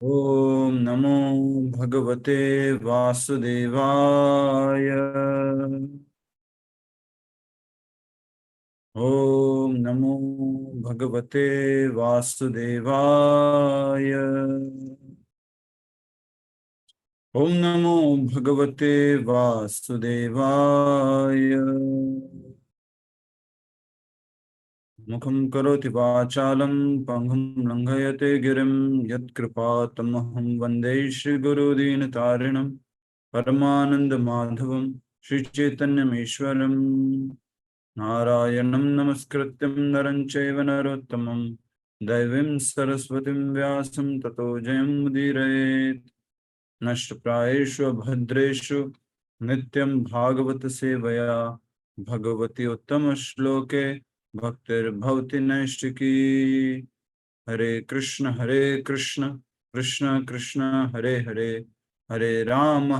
ओम नमो भगवते वासुदेवाय। ओम नमो भगवते वासुदेवाय। ओम नमो भगवते वासुदेवाय। मुखं करोति वाचालं पङ्गुं लङ्घयते गिरिं यत्कृपातमहं वन्दे श्रीगुरुदीनतारिणं परमानन्दमाधवं श्रीचैतन्यमीश्वरम्। नारायणं नमस्कृत्यं नरं चैव नरोत्तमं दैवीं सरस्वतीं व्यासं ततो जयमुदीरयेत्। नष्टप्रायेषु भद्रेषु नित्यं भागवत सेवया भगवती उत्तमश्लोके भक्तिर्भवति नैष्टिकी। हरे कृष्ण कृष्ण कृष्ण हरे हरे, हरे राम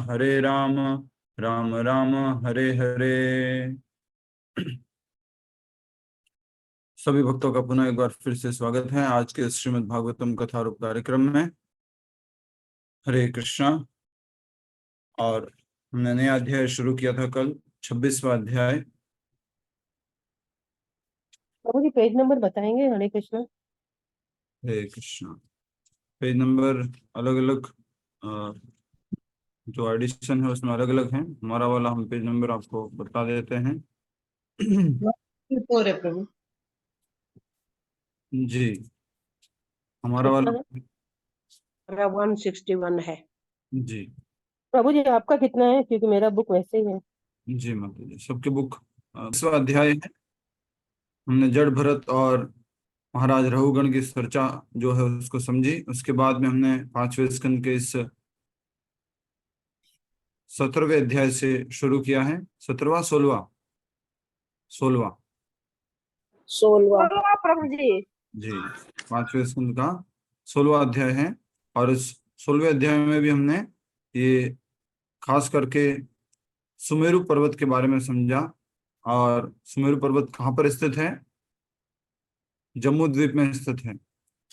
राम राम हरे हरे। सभी भक्तों का पुनः एक बार फिर से स्वागत है आज के श्रीमद् भागवतम कथारूप कार्यक्रम में। हरे कृष्णा। और हमने नया अध्याय शुरू किया था कल, 26वां अध्याय। प्रभु जी पेज नंबर बताएंगे? हरे कृष्णा। हरे कृष्णा। पेज नंबर अलग अलग, जो एडिशन है उसमें अलग अलग है। हमारा वाला हम पेज नंबर आपको बता देते हैं। है प्रभु जी, हमारा कितना वाला। है? मेरा 161 है। जी प्रभु जी आपका कितना है? क्योंकि मेरा बुक वैसे ही है। जी माता जी, सबके बुक 20वां अध्याय है। हमने जड़ भरत और महाराज रघुगण की चर्चा जो है उसको समझी। उसके बाद में हमने 5वें स्कंद के इस 17वें अध्याय से शुरू किया है। 17वां 16वां 16वां 16वां प्रभु जी। जी, 5वें स्कंद का 16वां अध्याय है। और इस 16वें अध्याय में भी हमने ये खास करके सुमेरु पर्वत के बारे में समझा। और सुमेरु पर्वत कहाँ पर स्थित है? जम्मू द्वीप में स्थित है।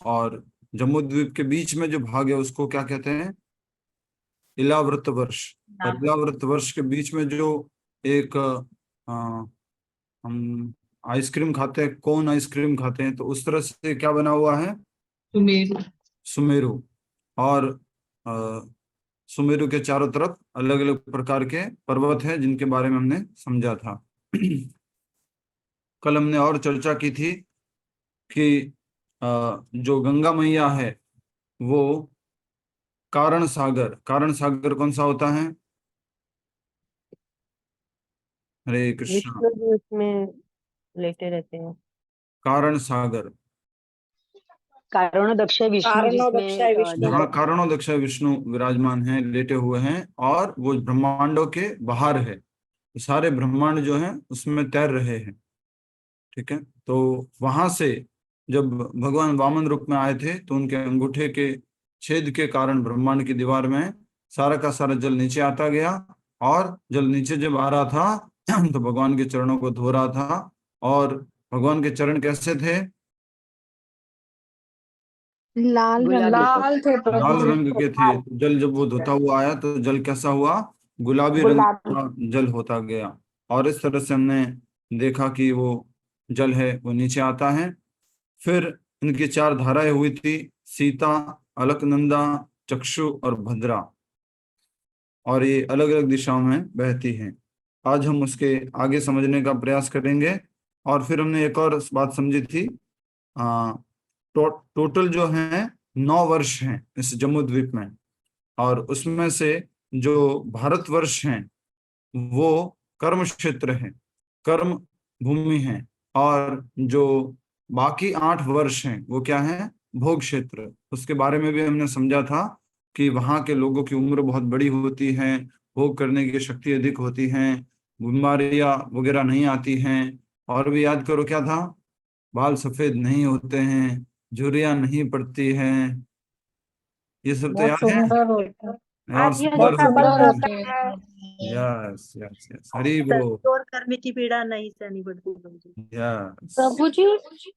और जम्मू द्वीप के बीच में जो भाग है उसको क्या कहते हैं? इलाव्रत वर्ष। और इलाव्रत वर्ष के बीच में जो एक हम आइसक्रीम खाते हैं, कौन आइसक्रीम खाते हैं, तो उस तरह से क्या बना हुआ है? सुमेरु। सुमेरु। और अ, सुमेरु के चारों तरफ अलग अलग प्रकार के पर्वत हैं जिनके बारे में हमने समझा था। कल हमने और चर्चा की थी कि जो गंगा मैया है वो कारण सागर कौन सा होता है? हरे कृष्णा। विष्णु जी उसमें लेटे रहते हैं। कारण सागर, कारणो दक्ष विष्णु जिसमें जहाँ कारणों दक्ष विष्णु विराजमान हैं, लेटे हुए हैं, और वो ब्रह्मांडों के बाहर है। सारे ब्रह्मांड जो हैं उसमें तैर रहे हैं। ठीक है, तो वहां से जब भगवान वामन रूप में आए थे तो उनके अंगूठे के छेद के कारण ब्रह्मांड की दीवार में सारा का सारा जल नीचे आता गया। और जल नीचे जब आ रहा था तो भगवान के चरणों को धो रहा था। और भगवान के चरण कैसे थे? लाल थे प्रभु लाल जी। रंग के थे। तो जल जब वो धोता हुआ आया तो जल कैसा हुआ? गुलाबी रंग गुलाबी। का जल होता गया। और इस तरह से हमने देखा कि वो जल है वो नीचे आता है। फिर इनकी चार धाराएं हुई थी, सीता, अलकनंदा, चक्षु और भद्रा। और ये अलग अलग दिशाओं में बहती हैं। आज हम उसके आगे समझने का प्रयास करेंगे। और फिर हमने एक और बात समझी थी। आ, टोटल जो है 9 वर्ष हैं इस जम्मू द्वीप में। और उसमें से जो भारतवर्ष हैं वो कर्म क्षेत्र है, कर्म भूमि है। और जो बाकी 8 वर्ष हैं वो क्या है? भोग क्षेत्र। उसके बारे में भी हमने समझा था कि वहाँ के लोगों की उम्र बहुत बड़ी होती है, भोग करने की शक्ति अधिक होती है, बीमारियां वगैरह नहीं आती हैं। और भी याद करो क्या था? बाल सफेद नहीं होते हैं, झुर्रियां नहीं पड़ती हैं। ये सब तो बहुत याद है। सुंदर होता है। और आत्मीय सुंदर बहुत जैसा होते बल सुंदर हैं। होते रहता है। हैं। यस यस यस, हरी बोल। और कर्म की पीड़ा नहीं सहनी पड़ती मुझे। यस प्रभु जी, जी।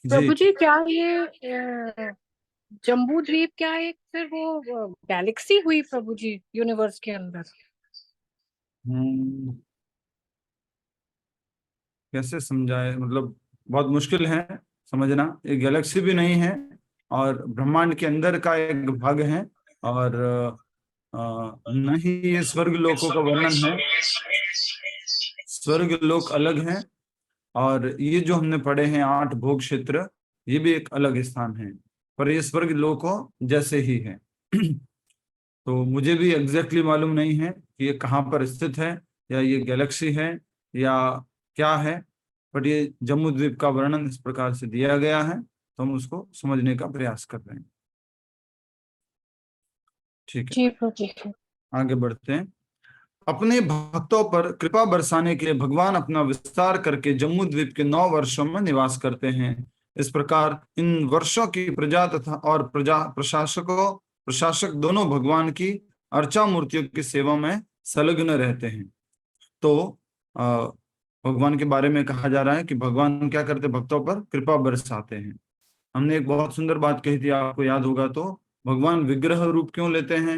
प्रभु जी क्या ये जम्बू द्वीप क्या है? फिर वो गैलेक्सी हुई प्रभु जी यूनिवर्स के अंदर? कैसे समझाए, मतलब बहुत मुश्किल है समझना। ये गैलेक्सी भी नहीं है और ब्रह्मांड के अंदर का एक भाग है, और नहीं ये स्वर्ग लोकों का वर्णन है। स्वर्ग लोक अलग है, और ये जो हमने पढ़े हैं 8 भोग क्षेत्र, ये भी एक अलग स्थान है, पर ये स्वर्ग लोकों जैसे ही है। तो मुझे भी एग्जैक्टली मालूम नहीं है कि ये कहाँ पर स्थित है, या ये गैलेक्सी है, या क्या है, बट ये जम्मू द्वीप का वर्णन इस प्रकार से दिया गया है, तो हम उसको समझने का प्रयास कर रहे हैं। ठीक है, जी प्रभु जी। आगे बढ़ते हैं। अपने भक्तों पर कृपा बरसाने के लिए भगवान अपना विस्तार करके जम्मू द्वीप के 9 वर्षों में निवास करते हैं। इस प्रकार इन वर्षों की प्रजा तथा और प्रजा प्रशासक दोनों भगवान की अर्चा मूर्तियों की सेवा में संलग्न रहते हैं। तो भगवान के बारे में कहा जा रहा है कि भगवान क्या करते, भक्तों पर कृपा बरसाते हैं। हमने एक बहुत सुंदर बात कही थी, आपको याद होगा, तो भगवान विग्रह रूप क्यों लेते हैं?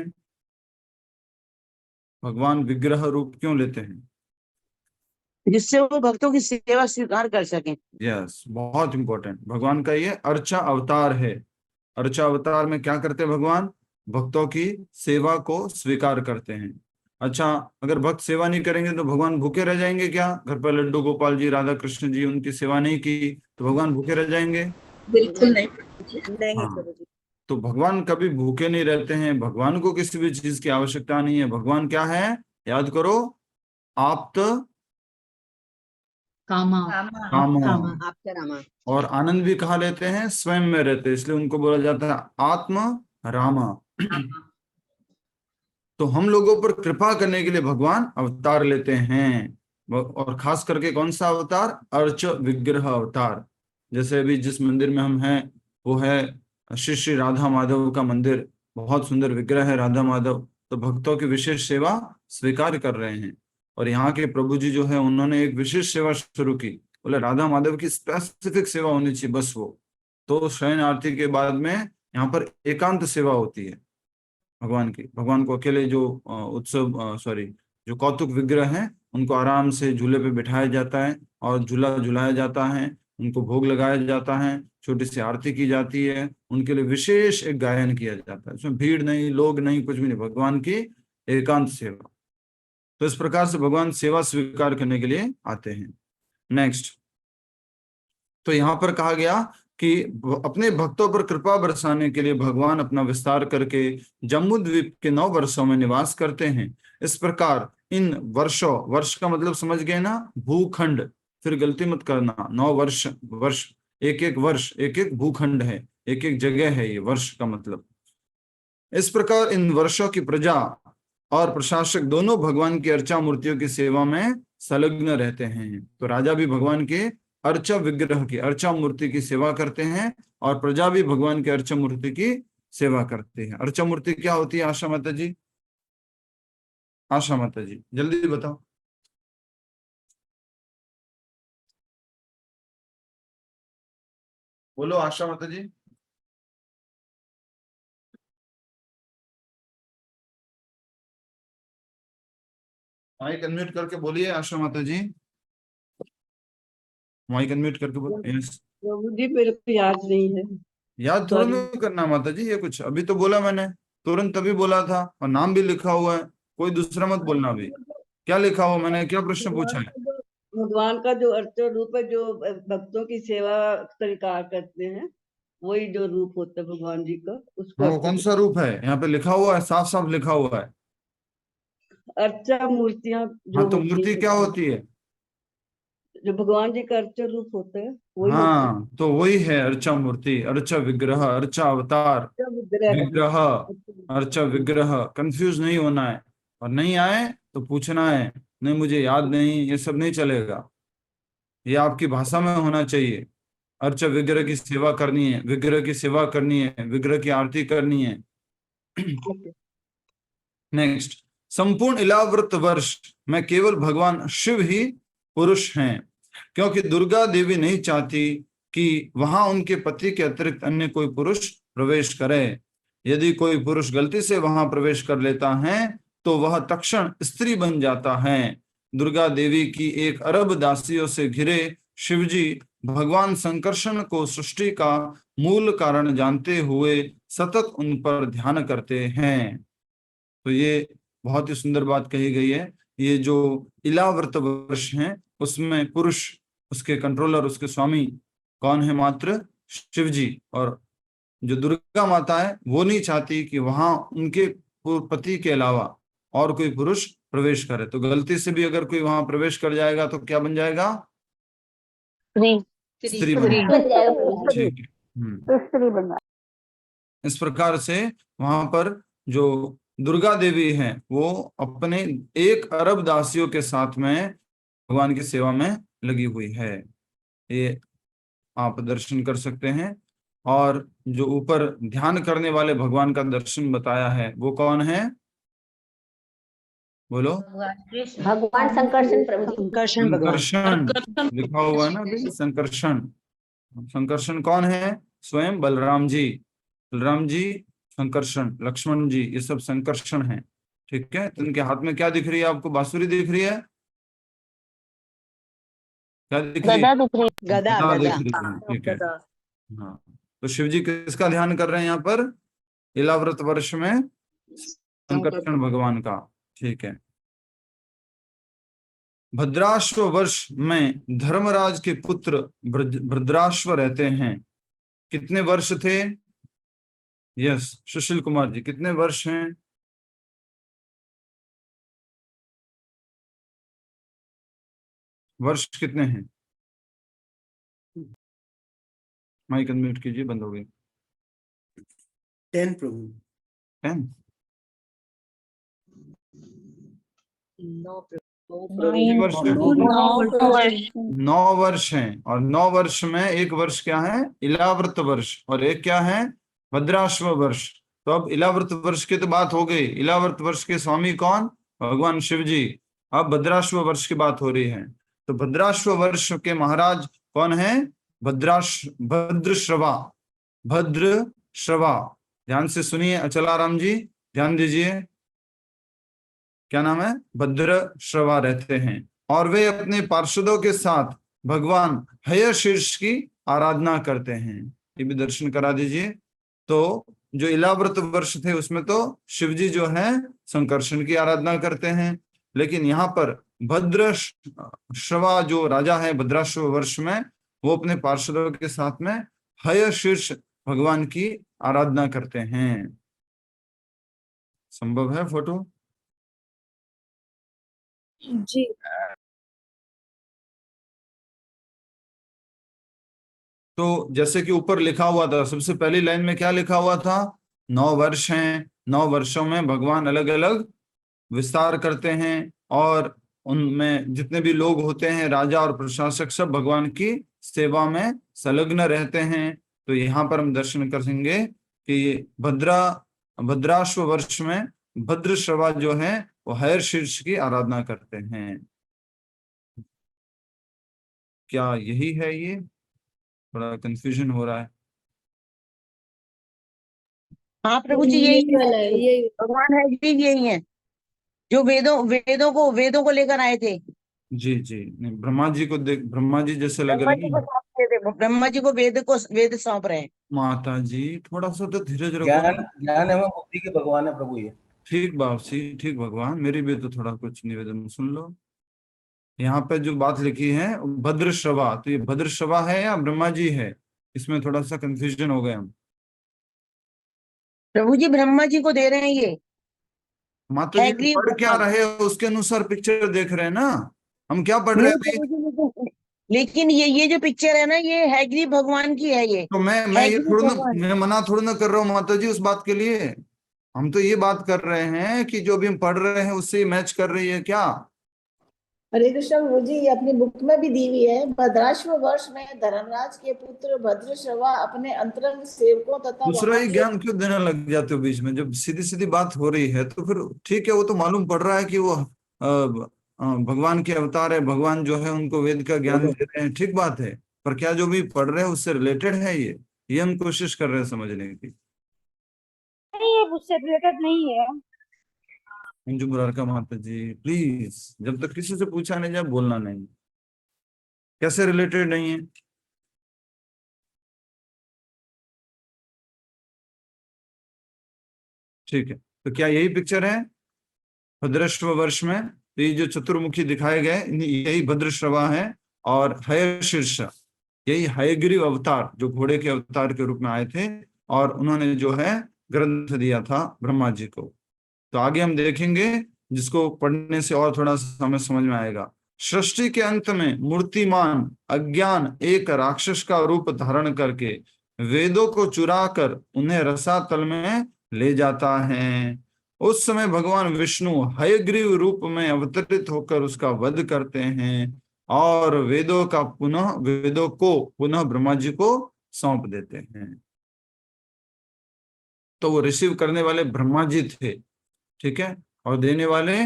भगवान विग्रह रूप क्यों लेते हैं? जिससे वो भक्तों की सेवा स्वीकार कर सकें। यस, बहुत इंपॉर्टेंट। भगवान का ये अर्चा अवतार है। अर्चा अवतार में क्या करते हैं भगवान? भक्तों की सेवा को स्वीकार करते हैं। अच्छा, अगर भक्त सेवा नहीं करेंगे तो भगवान भूखे रह जाएंगे क्या? घर पर लड्डू गोपाल जी, राधा कृष्ण जी उनकी सेवा नहीं की तो भगवान भूखे रह जाएंगे? बिल्कुल नहीं नहीं हाँ, प्रभु जी। तो भगवान कभी भूखे नहीं रहते हैं। भगवान को किसी भी चीज की आवश्यकता नहीं है। भगवान क्या है? याद करो, आप्त कामा कामा। आपका रामा। और आनंद भी कहाँ लेते हैं? स्वयं में रहते हैं, इसलिए उनको बोला जाता है आत्म रामा। तो हम लोगों पर कृपा करने के लिए भगवान अवतार लेते हैं, और खास करके कौन सा अवतार? अर्च विग्रह अवतार। जैसे अभी जिस मंदिर में हम हैं वो है श्री श्री राधा माधव का मंदिर, बहुत सुंदर विग्रह है राधा माधव। तो भक्तों की विशेष सेवा स्वीकार कर रहे हैं, और यहाँ के प्रभु जी जो है उन्होंने एक विशेष सेवा शुरू की। बोले राधा माधव की स्पेसिफिक सेवा होनी चाहिए बस वो। तो शयन आरती के बाद में यहाँ पर एकांत सेवा होती है भगवान की। भगवान को अकेले जो जो कौतुक विग्रह हैं उनको आराम से झूले पे बिठाया जाता है, और झूला झुलाया जाता है, उनको भोग लगाया जाता है, छोटी सी आरती की जाती है, उनके लिए विशेष एक गायन किया जाता है। इसमें भीड़ नहीं, लोग नहीं, कुछ भी नहीं, भगवान की एकांत सेवा। तो इस प्रकार से भगवान सेवा स्वीकार करने के लिए आते हैं। नेक्स्ट, तो यहाँ पर कहा गया कि अपने भक्तों पर कृपा बरसाने के लिए भगवान अपना विस्तार करके जम्मू द्वीप के 9 वर्षों में निवास करते हैं। इस प्रकार इन वर्षों, वर्ष का मतलब समझ गए ना, भूखंड, फिर गलती मत करना, 9 वर्ष, वर्ष एक एक वर्ष एक एक भूखंड है, एक एक जगह है, ये वर्ष का मतलब। इस प्रकार इन वर्षों की प्रजा और प्रशासक दोनों भगवान की अर्चा मूर्तियों की सेवा में संलग्न रहते हैं। तो राजा भी भगवान के अर्चा विग्रह की, अर्चा मूर्ति की सेवा करते हैं, और प्रजा भी भगवान के अर्चा मूर्ति की सेवा करती है। अर्चा मूर्ति क्या होती है? आशा माता जी, आशा माता जी जल्दी बताओ। बोलो आशा माता जी। माइक अनम्यूट करके बोलिए आशा माता जी, माइक अनम्यूट करके बोलिए। यस। प्रभु जी मेरे को याद नहीं है। याद थोड़ा नहीं करना माता जी, ये कुछ अभी तो बोला मैंने, तुरंत तभी बोला था, और नाम भी लिखा हुआ है, कोई दूसरा मत बोलना अभी। क्या लिखा हुआ? मैंने क्या प्रश्न पूछा है? भगवान का जो अर्च रूप है, जो भक्तों की सेवा स्वीकार करते हैं, वही जो रूप होता है भगवान जी का, उसको वो कौन सा रूप है? यहाँ पे लिखा हुआ है, साफ साफ लिखा हुआ है। अर्चा मूर्तियां जो हाँ, तो होती मूर्ति है, क्या होती है? जो भगवान जी का अर्चा रूप होता है वही होता है। हाँ, तो वही है अर्चा मूर्ति, अर्चा विग्रह, अर्चा अवतार, अर्चा विग्रह। विग्रह, अर्चा विग्रह। कंफ्यूज नहीं होना है, और नहीं आए तो पूछना है, नहीं मुझे याद नहीं, ये सब नहीं चलेगा, ये आपकी भाषा में होना चाहिए। अर्चा विग्रह की सेवा करनी है, विग्रह की सेवा करनी है, विग्रह की आरती करनी है। नेक्स्ट, संपूर्ण इलाव्रत वर्ष में केवल भगवान शिव ही पुरुष हैं, क्योंकि दुर्गा देवी नहीं चाहती कि वहां उनके पति के अतिरिक्त अन्य कोई पुरुष प्रवेश करे। यदि कोई पुरुष गलती से वहां प्रवेश कर लेता है तो वह तक्षण स्त्री बन जाता है। दुर्गा देवी की 1 अरब दासियों से घिरे शिवजी भगवान संकर्षण को सृष्टि का मूल कारण जानते हुए सतत उन पर ध्यान करते हैं। तो ये बहुत ही सुंदर बात कही गई है। ये जो इलाव्रत वर्ष है उसमें पुरुष, उसके कंट्रोलर, उसके स्वामी कौन है? मात्र शिव जी। और जो दुर्गा माता है वो नहीं चाहती कि वहां उनके पति के अलावा और कोई पुरुष प्रवेश करे। तो गलती से भी अगर कोई वहां प्रवेश कर जाएगा तो क्या बन जाएगा? स्त्री बन जाएगा। ठीक है। स्त्री बन इस प्रकार से वहां पर जो दुर्गा देवी है वो अपने 1 अरब दासियों के साथ में भगवान की सेवा में लगी हुई है। ये आप दर्शन कर सकते हैं। और जो ऊपर ध्यान करने वाले भगवान का दर्शन बताया है वो कौन है? बोलो। भगवान संकर्षण प्रभु जी। संकर्षण भगवान। संकर्षण लिखा हुआ है ना अभी, संकर्षण। संकर्षण कौन है? स्वयं बलराम जी। बलराम जी, संकर्षण, लक्ष्मण जी, ये सब संकर्षण हैं। ठीक है। तो इनके हाथ में क्या दिख रही है आपको? बांसुरी दिख रही है? क्या दिख रही है? गदा गदा दिख गदा। रही है। ठीक है। हाँ, तो शिव जी किसका ध्यान कर रहे हैं यहाँ पर? इलाव्रत वर्ष में संकर्षण भगवान का। ठीक है। भद्राश्व वर्ष में धर्मराज के पुत्र भद्राश्व रहते हैं। कितने वर्ष थे? यस, सुशील कुमार जी, कितने वर्ष हैं? वर्ष कितने हैं? माइक अनम्यूट कीजिए, बंद हो गई। 10 प्रभु। 10? 9 वर्ष हैं। और 9 वर्ष में एक वर्ष क्या है? इलाव्रत वर्ष, और एक क्या है? भद्राश्व वर्ष। तो अब इलाव्रत वर्ष की तो बात हो गई। इलाव्रत वर्ष के स्वामी कौन? भगवान शिव जी। अब भद्राश्व वर्ष की बात हो रही है। तो भद्राश्व वर्ष के महाराज कौन है? भद्रश्रवा। भद्रश्रवा, ध्यान से सुनिए। अचलाराम जी ध्यान दीजिए। क्या नाम है? भद्रश्रवा रहते हैं। और वे अपने पार्षदों के साथ भगवान हयशीर्ष की आराधना करते हैं। ये भी दर्शन करा दीजिए। तो जो इलाव्रत वर्ष थे उसमें तो शिवजी जो है संकर्षण की आराधना करते हैं, लेकिन यहाँ पर भद्रश्रवा जो राजा है भद्राश्व वर्ष में, वो अपने पार्षदों के साथ में हयशीर्ष भगवान की आराधना करते हैं। संभव है फोटो? जी। तो जैसे कि ऊपर लिखा हुआ था, सबसे पहली लाइन में क्या लिखा हुआ था? 9 वर्ष हैं। 9 वर्षों में भगवान अलग अलग विस्तार करते हैं, और उनमें जितने भी लोग होते हैं, राजा और प्रशासक, सब भगवान की सेवा में संलग्न रहते हैं। तो यहाँ पर हम दर्शन करेंगे कि भद्राश्व वर्ष में भद्रश्रवा जो है वो हयशीर्ष की आराधना करते हैं। क्या यही है? ये थोड़ा कंफ्यूजन हो रहा है। हाँ प्रभु जी, यही है। भगवान है जी, यही है जो वेदों को लेकर आए थे। जी जी, नहीं, ब्रह्मा जी को देख, ब्रह्मा जी जैसे लग ब्रह्मा रहे जी हैं। को सौंप रहे थे। ब्रह्मा जी को वेद सौंप रहे हैं। माता जी थोड़ा सा तो धीरज रखो। ज्ञान एवं बुद्धि के भगवान है प्रभु ये। ठीक बाबसी, ठीक भगवान, मेरी भी तो थोड़ा कुछ निवेदन सुन लो। यहाँ पे जो बात लिखी है भद्रश्रवा, तो ये भद्रश्रवा है या ब्रह्मा जी है? इसमें थोड़ा सा कंफ्यूजन हो गए हम। प्रभु जी ब्रह्मा जी को दे रहे हैं ये। माता जी हैग्रीव पढ़ क्या भगवान। रहे हो उसके अनुसार पिक्चर देख रहे हैं ना। हम क्या पढ़ रहे नहीं थे? प्रभु जी, लेकिन ये जो पिक्चर है ना, ये हैग्रीव भगवान की है। ये तो मैं ये हैग्रीव थोड़ा ना, भगवान। मैं मना थोड़ा ना कर रहा हूँ माता जी उस बात के लिए। हम तो ये बात कर रहे हैं कि जो भी हम पढ़ रहे हैं उससे मैच कर रही है क्या? हरे कृष्ण प्रभु जी, ये अपनी बुक में भी दी हुई है। भद्राश्व वर्ष में धर्मराज के पुत्र भद्रश्रवा अपने अंतरंग सेवकों तथा दूसरा ही वहां के ज्ञान क्यों देने लग जाते हो बीच में? जब सीधी सीधी बात हो रही है तो फिर ठीक है, वो तो मालूम पड़ रहा है कि वो भगवान के अवतार है, भगवान जो है उनको वेद का ज्ञान दे रहे हैं, ठीक बात है। पर क्या जो भी पढ़ रहे हैं उससे रिलेटेड है? ये हम कोशिश कर रहे हैं समझने की। नहीं ये उससे रिलेटेड नहीं है। अंजू मुरारका माता जी प्लीज, जब तक किसी से पूछा नहीं जाए बोलना नहीं। कैसे रिलेटेड नहीं है? ठीक है, तो क्या यही पिक्चर है भद्रश्व वर्ष में? तो ये जो चतुर्मुखी दिखाए गए यही भद्रश्रवा है, और हयशीर्ष यही हयग्रीव अवतार जो घोड़े के अवतार के रूप में आए थे, और उन्होंने जो है ग्रंथ दिया था ब्रह्मा जी को। तो आगे हम देखेंगे, जिसको पढ़ने से और थोड़ा हमें समझ में आएगा। सृष्टि के अंत में मूर्तिमान अज्ञान एक राक्षस का रूप धारण करके वेदों को चुरा कर उन्हें रसातल में ले जाता है। उस समय भगवान विष्णु हयग्रीव रूप में अवतरित होकर उसका वध करते हैं और वेदों को पुनः ब्रह्मा जी को सौंप देते हैं। तो वो रिसीव करने वाले ब्रह्मा जी थे, ठीक है, और देने वाले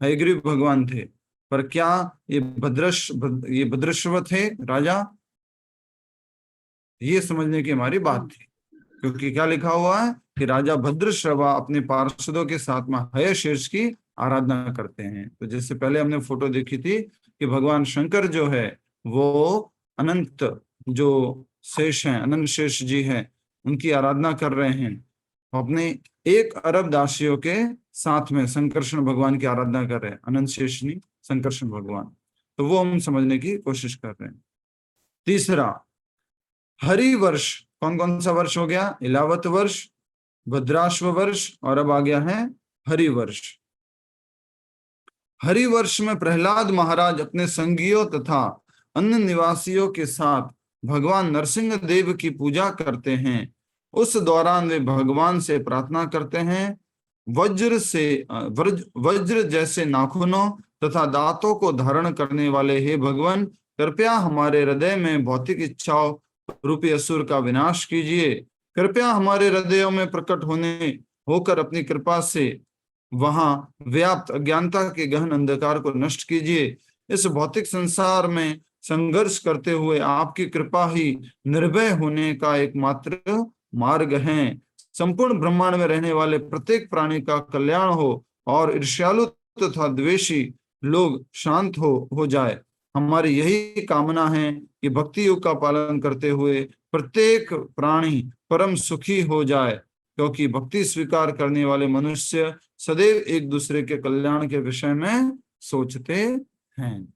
हयग्रीव भगवान थे। पर क्या ये भद्रश्व थे राजा? ये समझने की हमारी बात थी, क्योंकि क्या लिखा हुआ है कि राजा भद्रश्रवा अपने पार्षदों के साथ में हयशीर्ष की आराधना करते हैं। तो जैसे पहले हमने फोटो देखी थी कि भगवान शंकर जो है वो अनंत जो शेष हैं, अनंत शेष जी हैं, उनकी आराधना कर रहे हैं। अपने 1 अरब दासियों के साथ में संकर्षण भगवान की आराधना कर रहे हैं, अनंत शेष नहीं, संकर्षण भगवान। तो वो हम समझने की कोशिश कर रहे हैं। तीसरा, हरि वर्ष। कौन कौन सा वर्ष हो गया? इलावत वर्ष, भद्राश्व वर्ष, और अब आ गया है हरि वर्ष। हरि वर्ष में प्रहलाद महाराज अपने संगियों तथा अन्य निवासियों के साथ भगवान नरसिंह देव की पूजा करते हैं। उस दौरान वे भगवान से प्रार्थना करते हैं, वज्र जैसे नाखूनों तथा दांतों को धारण करने वाले हे भगवान, कृपया हमारे हृदय में भौतिक इच्छाओं रूपी असुर का विनाश कीजिए। कृपया हमारे हृदयों में प्रकट होकर अपनी कृपा से वहां व्याप्त अज्ञानता के गहन अंधकार को नष्ट कीजिए। इस भौतिक संसार में संघर्ष करते हुए आपकी कृपा ही निर्भय होने का एकमात्र मार्ग है। संपूर्ण ब्रह्मांड में रहने वाले प्रत्येक प्राणी का कल्याण हो और ईर्ष्यालु तथा द्वेषी लोग शांत हो जाए। हमारी यही कामना है कि भक्ति योग का पालन करते हुए प्रत्येक प्राणी परम सुखी हो जाए, क्योंकि भक्ति स्वीकार करने वाले मनुष्य सदैव एक दूसरे के कल्याण के विषय में सोचते हैं।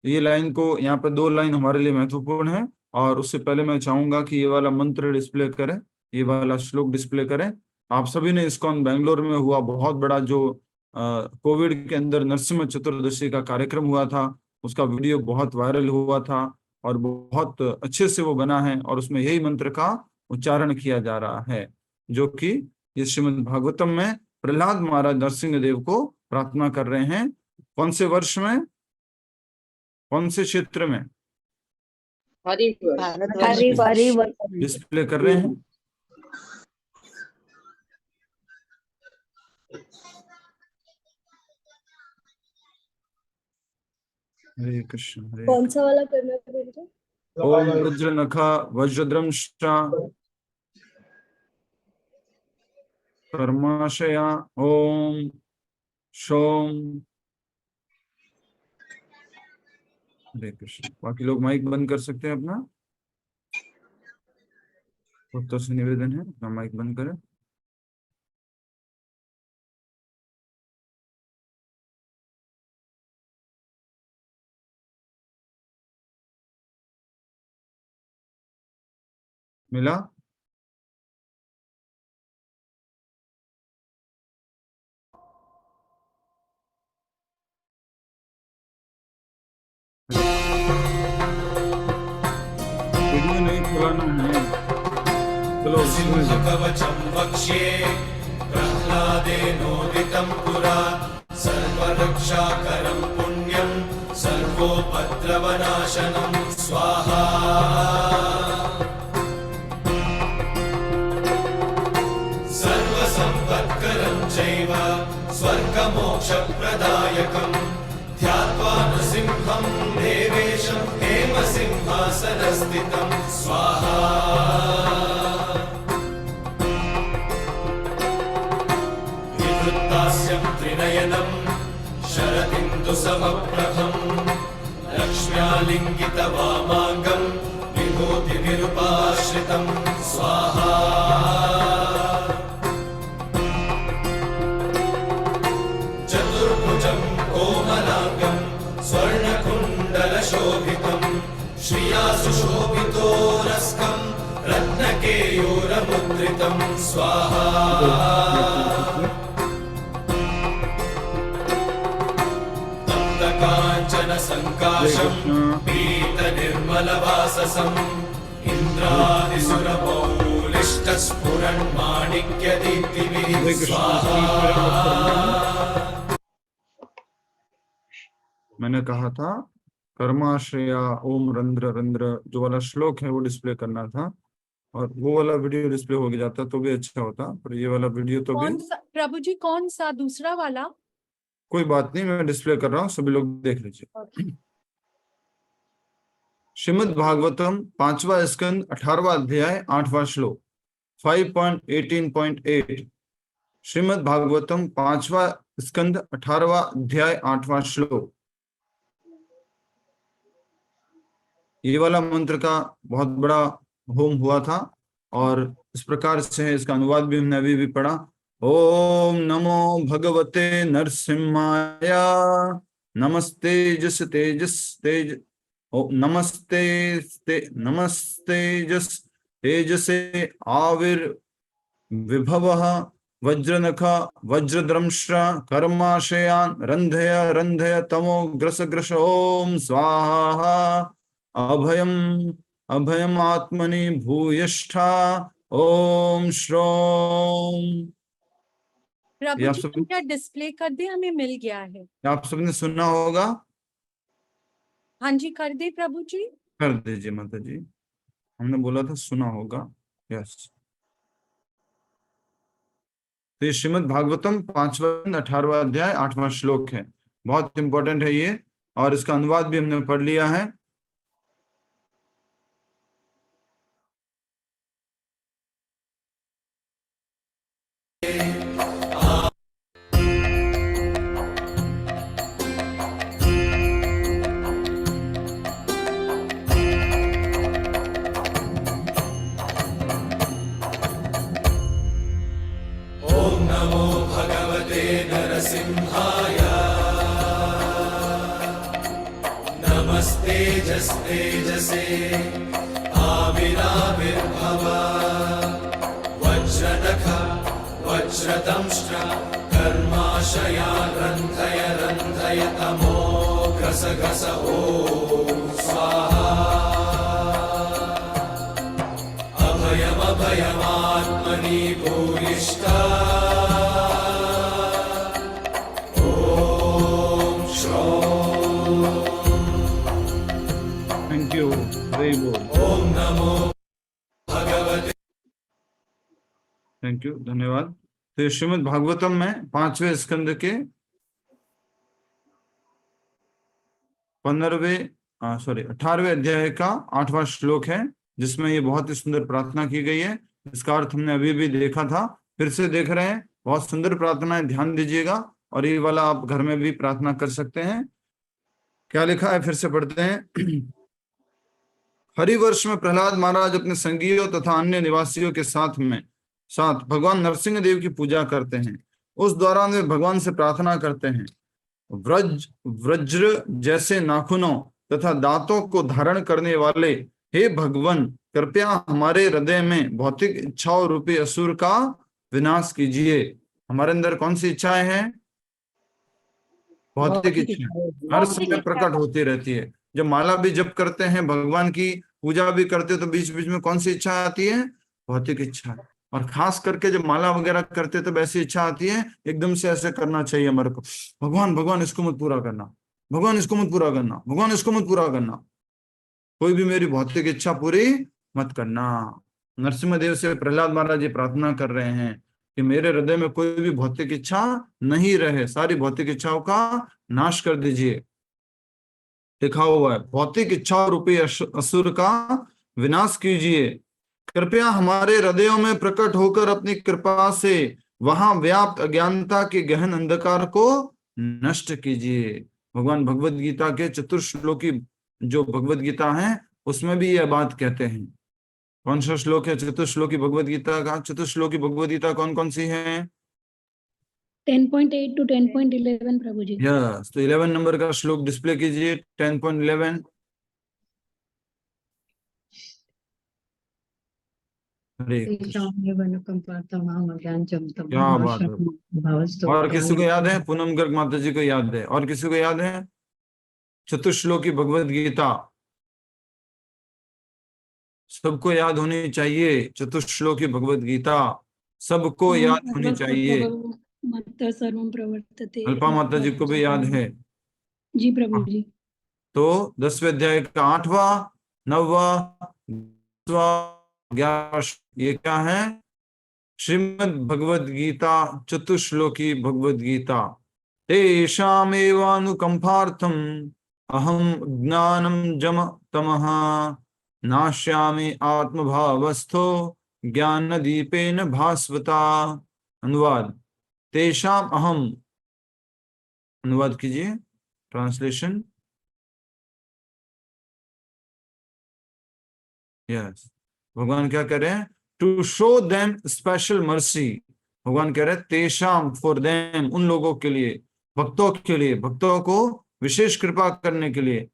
ये लाइन को, यहाँ पर 2 लाइन हमारे लिए महत्वपूर्ण है, और उससे पहले मैं चाहूंगा कि ये वाला मंत्र डिस्प्ले करें, ये वाला श्लोक डिस्प्ले करें। आप सभी ने इस्कॉन बेंगलोर में हुआ बहुत बड़ा जो कोविड के अंदर नरसिम्हा चतुर्दशी का कार्यक्रम हुआ था, उसका वीडियो बहुत वायरल हुआ था और बहुत अच्छे से वो बना है, और उसमें यही मंत्र का उच्चारण किया जा रहा है, जो कि ये श्रीमद् भागवतम में प्रहलाद महाराज नरसिंह देव को प्रार्थना कर रहे हैं। कौन से वर्ष में, कौन से क्षेत्र में? डिस्प्ले कर रहे हैं। हरे कृष्ण। हरे कौन सा वाला करना है? ओम वज्रनखा वज्रद्रंष्टा कर्माशया ओम शोम। हरे कृष्ण। बाकी लोग माइक बंद कर सकते हैं अपना, भक्तों से निवेदन है अपना माइक बंद करें। मिला? वीडियो नहीं खुलाना है। चलो कवचम वक्ष्ये प्रह्लादेनोदितं पुरा सर्वरक्षाकरं पुण्यं सर्वोपद्रवनाशनं स्वाहा। सर्वसम्पत्करं चैव स्वर्गमोक्षप्रदायकं ध्यात्वा नृसिंहं देवेशं हेमसिंहासनस्थितं स्वाहा। वृत्तास्यं त्रिनयनं शरदिन्दुसमप्रभं लक्ष्म्यालिङ्गितवामाङ्गं विभूतिनिरुपाश्रितं स्वाहा चतुर्भुजं कोमलाङ्गं स्वर्णकुण्डलशोभितं श्रिया सुशोभितो रस्कं रत्नकेयूरमुद्रितं स्वाहा तप्तकाञ्चन सङ्काशं पीतनिर्मलवाससम् इन्द्रादिसुरमौलिष्टस्फुरन्माणिक्यदीप्तिभिः स्वाहा। मैंने कहा था कर्माश्रया ओम रंध्र रंध्र जो वाला श्लोक है वो डिस्प्ले करना था, और वो वाला वीडियो डिस्प्ले हो जाता तो भी अच्छा होता, पर ये वाला वीडियो तो भी कौन सा प्रभु जी, कौन सा दूसरा वाला? कोई बात नहीं, मैं डिस्प्ले कर रहा हूँ, सभी लोग देख लीजिए। श्रीमद् भागवतम 5वां स्कंद 18वां अध्याय 8वां श्लोक 5.18.8। श्रीमद् भागवतम 5वां स्कंद 18वां अध्याय 8वां श्लोक। ये वाला मंत्र का बहुत बड़ा होम हुआ था और इस प्रकार से है, इसका अनुवाद भी हमने अभी भी पढ़ा। ओम नमो भगवते नरसिम्हाय नमस्ते जस तेजस तेज नमस्ते जस तेजसे आविर्विभवः वज्रनख वज्रद्रंश्र कर्माशयान रंधय रंधय तमो ग्रस ग्रस ओम स्वाहा अभयम आत्मनि भूयिष्ठा ओम श्रोम। प्रभु जी क्या डिस्प्ले कर दे, हमें मिल गया है। आप सबने सुना होगा? हाँ जी कर दे प्रभु जी। कर दीजिए माता जी, हमने बोला था सुना होगा। यस, तो ये श्रीमद् भागवतम 5वां 18वां अध्याय 8वां श्लोक है, बहुत इंपॉर्टेंट है ये, और इसका अनुवाद भी हमने पढ़ लिया है। ॐ नमो भगवते नरसिंहाय नमस्तेजस्तेजसे आविराविर्भव वज्रनख वज्रदंष्ट्र कर्माशयान् रन्धय रन्धय तमो घस घस ॐ स्वाहा अभयमभयमात्मनि भूयिष्ठा ॐ श्रों। थैंक यू, वेरी गुड, ॐ नमो भगवते। थैंक यू, धन्यवाद। तो श्रीमद् भागवतम में 5वें स्कंद के 18वें अध्याय का 8वां श्लोक है, जिसमें ये बहुत ही सुंदर प्रार्थना की गई है। इसका अर्थ हमने अभी भी देखा था, फिर से देख रहे हैं। बहुत सुंदर प्रार्थना है, ध्यान दीजिएगा, और ये वाला आप घर में भी प्रार्थना कर सकते हैं। क्या लिखा है, फिर से पढ़ते हैं। हरिवर्ष में प्रहलाद महाराज अपने संगियों तथा अन्य निवासियों के साथ भगवान नरसिंह देव की पूजा करते हैं। उस दौरान वे भगवान से प्रार्थना करते हैं, वज्र जैसे नाखूनों तथा दांतों को धारण करने वाले हे भगवान, कृपया हमारे हृदय में भौतिक इच्छाओं रूपी असुर का विनाश कीजिए। हमारे अंदर कौन सी इच्छाएं हैं? भौतिक इच्छा हर समय प्रकट होती रहती है। जब माला भी जप करते हैं, भगवान की पूजा भी करते हैं, तो बीच बीच में कौन सी इच्छा आती है? भौतिक इच्छा। और खास करके जब माला वगैरह करते हैं तो ऐसी इच्छा आती है, एकदम से ऐसे करना चाहिए हमारे को, भगवान इसको मत पूरा करना, भगवान इसको मत पूरा करना, भगवान इसको मत पूरा करना, कोई भी मेरी भौतिक इच्छा पूरी मत करना। नरसिम्हा देव से प्रहलाद महाराज जी प्रार्थना कर रहे हैं कि मेरे हृदय में कोई भी भौतिक इच्छा नहीं रहे, सारी भौतिक इच्छाओं का नाश कर दीजिए। लिखा हुआ है, भौतिक इच्छा रूपी असुर का विनाश कीजिए। कृपया हमारे हृदयों में प्रकट होकर अपनी कृपा से वहां व्याप्त अज्ञानता के गहन अंधकार को नष्ट कीजिए। भगवान भगवत गीता के चतुर्श्लोकी जो भगवत गीता है उसमें भी यह बात कहते हैं। कौन सा श्लोक है चतुर्श्लोकी भगवत गीता का? चतुर्श्लोकी भगवत गीता कौन कौन सी है? 10.8 to 10.11 प्रभु जी। यस, तो 11 नंबर का श्लोक डिस्प्ले कीजिए। 10.11। हरे कृष्ण। क्या बात है। और किसी को याद है? पूनम गर्ग माता जी को याद है? और किसी को याद है? चतुर्श्लोकी भगवत गीता सबको याद होनी चाहिए। चतुर्श्लोकी भगवत गीता सबको याद होनी चाहिए। सर्वं प्रवर्तते। अल्पा माता जी को भी याद है जी प्रभु जी। तो 10वें अध्याय का 8वां, 9वां, 10वां, 11वां ये क्या है? श्रीमद् भगवद गीता चतुश्लोकी भगवद गीता। तेषामेवानुकंपार्थम अहम ज्ञानम जम तमः नाश्यामि आत्मभावस्थो ज्ञान दीपेन भास्वता। अनुवाद, तेषाम अहम, अनुवाद कीजिए, ट्रांसलेशन। यस, भगवान क्या कह रहे हैं? To show them special mercy. भगवान कह रहे हैं तेषाम, फॉर देम, उन लोगों के लिए, भक्तों के लिए, भक्तों को विशेष कृपा करने के लिए।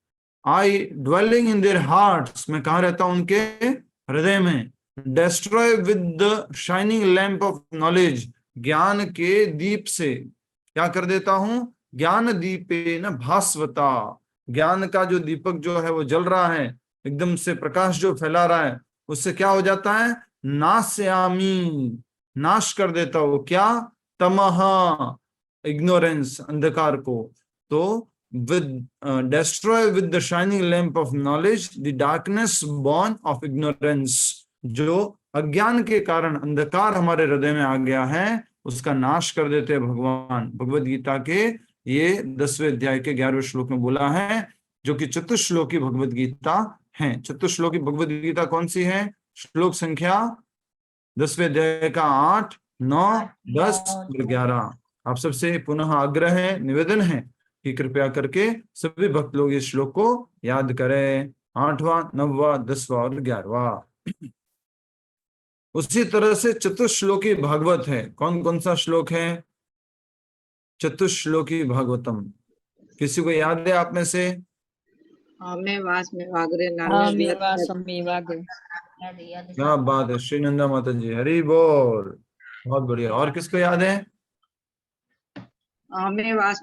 आई ड्वेलिंग इन देयर हार्ट्स, मैं कहाँ रहता हूं? उनके हृदय में। Destroy with the shining lamp of knowledge, ज्ञान के दीप से क्या कर देता हूं? ज्ञान दीपेन भास्वता, ज्ञान का जो दीपक जो है वो जल रहा है, एकदम से प्रकाश जो फैला रहा है, उससे क्या हो जाता है? नास्यामी, नाश कर देता हो क्या? तमह, इग्नोरेंस, अंधकार को। तो with destroy with the shining lamp of knowledge the darkness born of ignorance, जो अज्ञान के कारण अंधकार हमारे हृदय में आ गया है उसका नाश कर देते हैं भगवान। भगवद गीता के ये 10वें अध्याय के 11वें श्लोक में बोला है, जो कि चतुश्लोकी भगवद गीता है। चतुश्लोकी भगवद गीता कौन सी है? श्लोक संख्या 10वें अध्याय का 8, 9, 10 और 11। आप सबसे पुनः आग्रह है, निवेदन है कि कृपया करके सभी भक्त लोग इस श्लोक को याद करें। 8वां, 9वां, 10वां और 11वां। उसी तरह से चतुश्लोकी भागवत है। कौन कौन सा श्लोक है? चतुश्लोकी भागवतम किसी को याद है आप में से? क्या बात है, श्रीनंदा माता जी, हरि बोल, बहुत बढ़िया। और किसको याद है? मीरा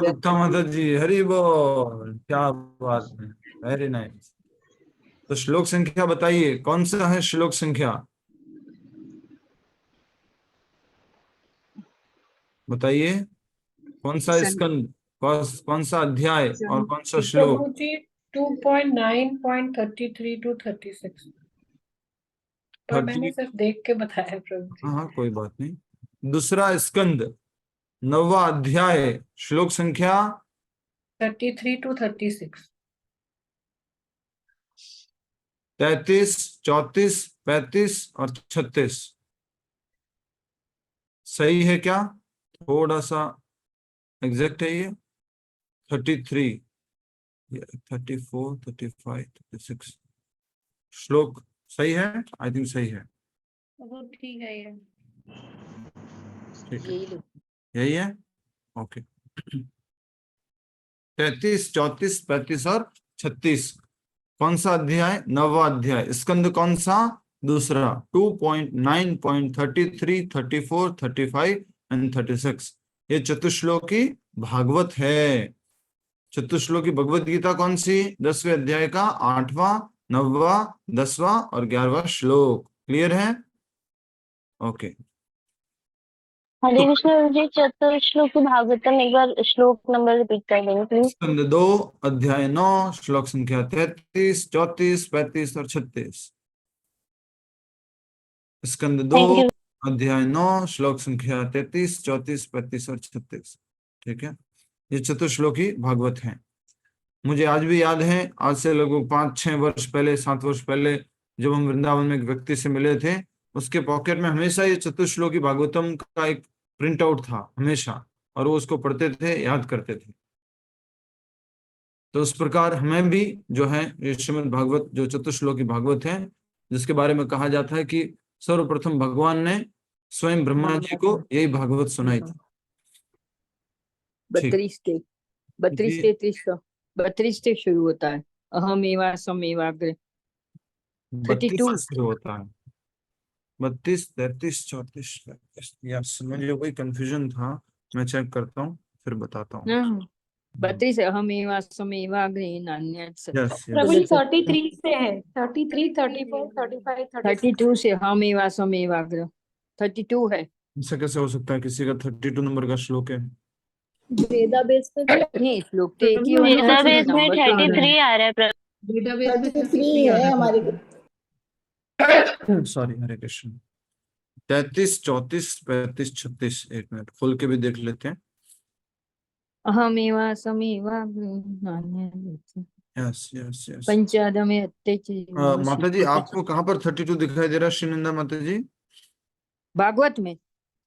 गुप्ता माता जी, हरि बोल, क्या बात है, वेरी नाइस। तो श्लोक संख्या बताइए, कौन सा है श्लोक संख्या? बताइए, कौन सा स्कंद, कौन सा अध्याय और कौन सा श्लोक? 2.9.33 to 36। पर मैंने सिर्फ देख के बताया प्रभु। हाँ, कोई बात नहीं। दूसरा स्कंद, 9वां अध्याय, श्लोक संख्या 33 to 36। 33, 34, 35 और 36 सही है क्या? थोड़ा सा एग्जैक्ट है ये? 33, 34, 35, 36 श्लोक सही है? आई थिंक सही है। वो ठीक है ये। ठीक है, यही है। ओके। 33, 34, 35 और 36 कौन सा अध्याय? 9वां अध्याय। स्कंद कौन सा? दूसरा। 2.9.33, 34, 35 एंड 36। ये चतुश्लोकी भागवत है। चतुश्लोकी भगवत गीता कौन सी? 10वें अध्याय का 8वां, 9वां, 10वां और 11वां श्लोक। क्लियर है? ओके। हरे कृष्ण जी, चतुर्श्लोकी भागवतम एक बार श्लोक नंबर रिपीट कर देंगे प्लीज। स्कंद 2 अध्याय 9 श्लोक संख्या 33, 34, 35 और 36। स्कंद 2 अध्याय 9 श्लोक संख्या 33, 34, 35 और 36। ठीक है, ये चतुश्लोकी भागवत है। मुझे आज भी याद है, आज से लगभग 5-6 वर्ष पहले, 7 वर्ष पहले, जब हम वृंदावन में एक व्यक्ति से मिले थे, उसके पॉकेट में हमेशा ये चतुश्लोकी भागवतम का एक प्रिंट आउट था हमेशा, और वो उसको पढ़ते थे, याद करते थे। तो उस प्रकार हमें भी जो है ये श्रीमद् भागवत जो चतुश्लोकी भागवत है, जिसके बारे में कहा जाता है कि सर्वप्रथम भगवान ने स्वयं ब्रह्मा जी को यही भागवत सुनाई थी। 32 से 32 से शुरू होता है। अहम एवा समेवाग्र 32 32 से शुरू होता है। 32, 33, 34, 35। यस, मुझे कोई कंफ्यूजन था, मैं चेक करता हूँ फिर बताता हूँ। 32 अहम एवा समेवाग्रे नान्यत् सत्। यस प्रभु जी यस, 33 से है, 33, 34, 35, 36। 32 से अहम एवा समेवाग्र 32 है। ऐसा कैसे हो सकता है? किसी का 32 नंबर का श्लोक है। डेटाबेस में नहीं, श्लोक तो एक ही होना डेटाबेस में नंबर तो 33 आ रहा है प्रभु। डेटाबेस में 33 है हमारे। सॉरी, हरे कृष्ण। 33, 34, 35, 36। एक मिनट खोल के भी देख लेते हैं। अहम एवा समेवाग्र नान्यत् सत्। Yes yes yes. पंचादमे अत्ते माता जी, आपको कहाँ पर 32 दिखाई दे रहा है श्रीनंदा माता जी? भागवत में।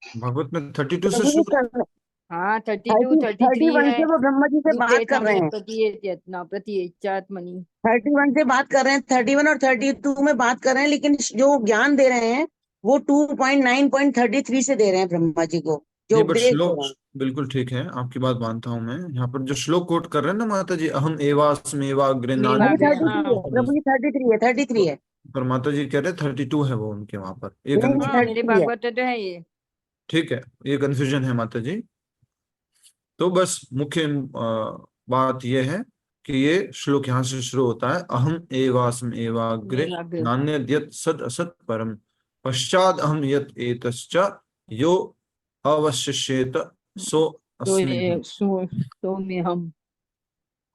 भागवत में 32 से प्रभु जी शुरू? हाँ 32, 33 31 है। से वो ब्रह्मा जी से बात कर रहे हैं। 31 से बात कर रहे हैं, 31 और 32 में बात कर रहे हैं, लेकिन जो ज्ञान दे रहे हैं वो 2.9.33 से दे रहे हैं ब्रह्मा जी को, जो नहीं, बट उपदेश दे श्लोक रहे हैं। बिल्कुल ठीक है, आपकी बात मानता हूँ मैं। यहाँ पर जो श्लोक कोट कर रहे हैं ना माता जी, अहम एवास्मेवा अग्रे मेवा अभी अग्रे, 33 है प्रभु जी, 33 है, 33 है। पर माता जी कह रहे 32 है वो उनके वहां पर। ये नहीं, हाँ मेरे 33 है। भागवत तो है ये। ठीक है, ये कंफ्यूजन है माता जी। तो बस मुख्य बात यह है कि ये श्लोक यहाँ से शुरू होता है, अहम एवास्म एवाग्रे मेवाग्रे। नान्यद्यत् सद असत परम पश्चाद अहम यत् एतश्च यो अवशिष्येत सो तो अस्मि। ये सो में हम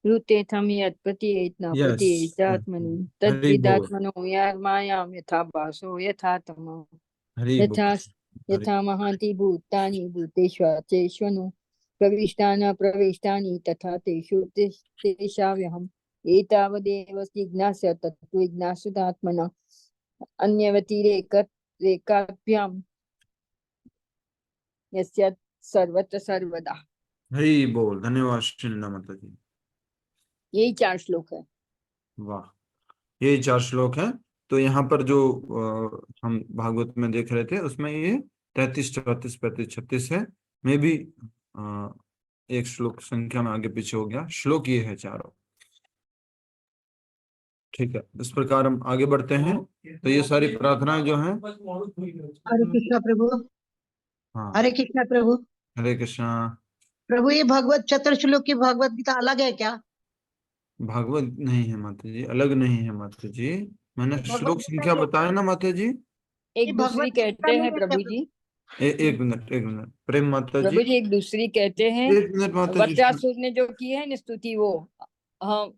रुते थम यत् प्रतीयेत न यस, प्रतीयेतात्मनि हरि बोल, तद्विदात्मनो यामायाम यथा भासो यथा तमो हरि बोल, यथा हरि। यथा महान्ति भूतानि भूतेष्वचेष्वनु प्रविष्टानि प्रविष्टानि तथा तेषु तेषाव्यहम् एतावदेव जिज्ञास्य तत्त्वजिज्ञासुतात्मना अन्यवतिरेकाभ्यां यस्य सर्वत्र सर्वदा। हरि बोल, धन्यवाद श्रीनंदा माता जी। यही 4 श्लोक है। वाह, ये 4 श्लोक हैं। तो यहाँ पर जो हम भागवत में देख रहे थे उसमें ये 33, 34, 35, 36 है। मैं भी एक श्लोक संख्या में आगे पीछे हो गया। श्लोक ये है चारों। ठीक है, इस प्रकार हम आगे बढ़ते हैं। तो ये सारी प्रार्थनाएं जो हैं। हरे कृष्णा प्रभु। हाँ, हरे कृष्णा प्रभु। हरे कृष्णा। प्रभु ये भगवत चतुर्श्लोक की भगवत गीता अलग है क्या? भागवत नहीं है माता जी, अलग नहीं है माता जी। मैंने श्लोक संख्या बताया ना माता जी। एक दूसरी कहते हैं प्रभु जी। एक मिनट प्रेम माता प्रभु जी, जी एक दूसरी कहते हैं। एक मिनट माता जी। वज्रासुर ने जो की है न स्तुति, वो हम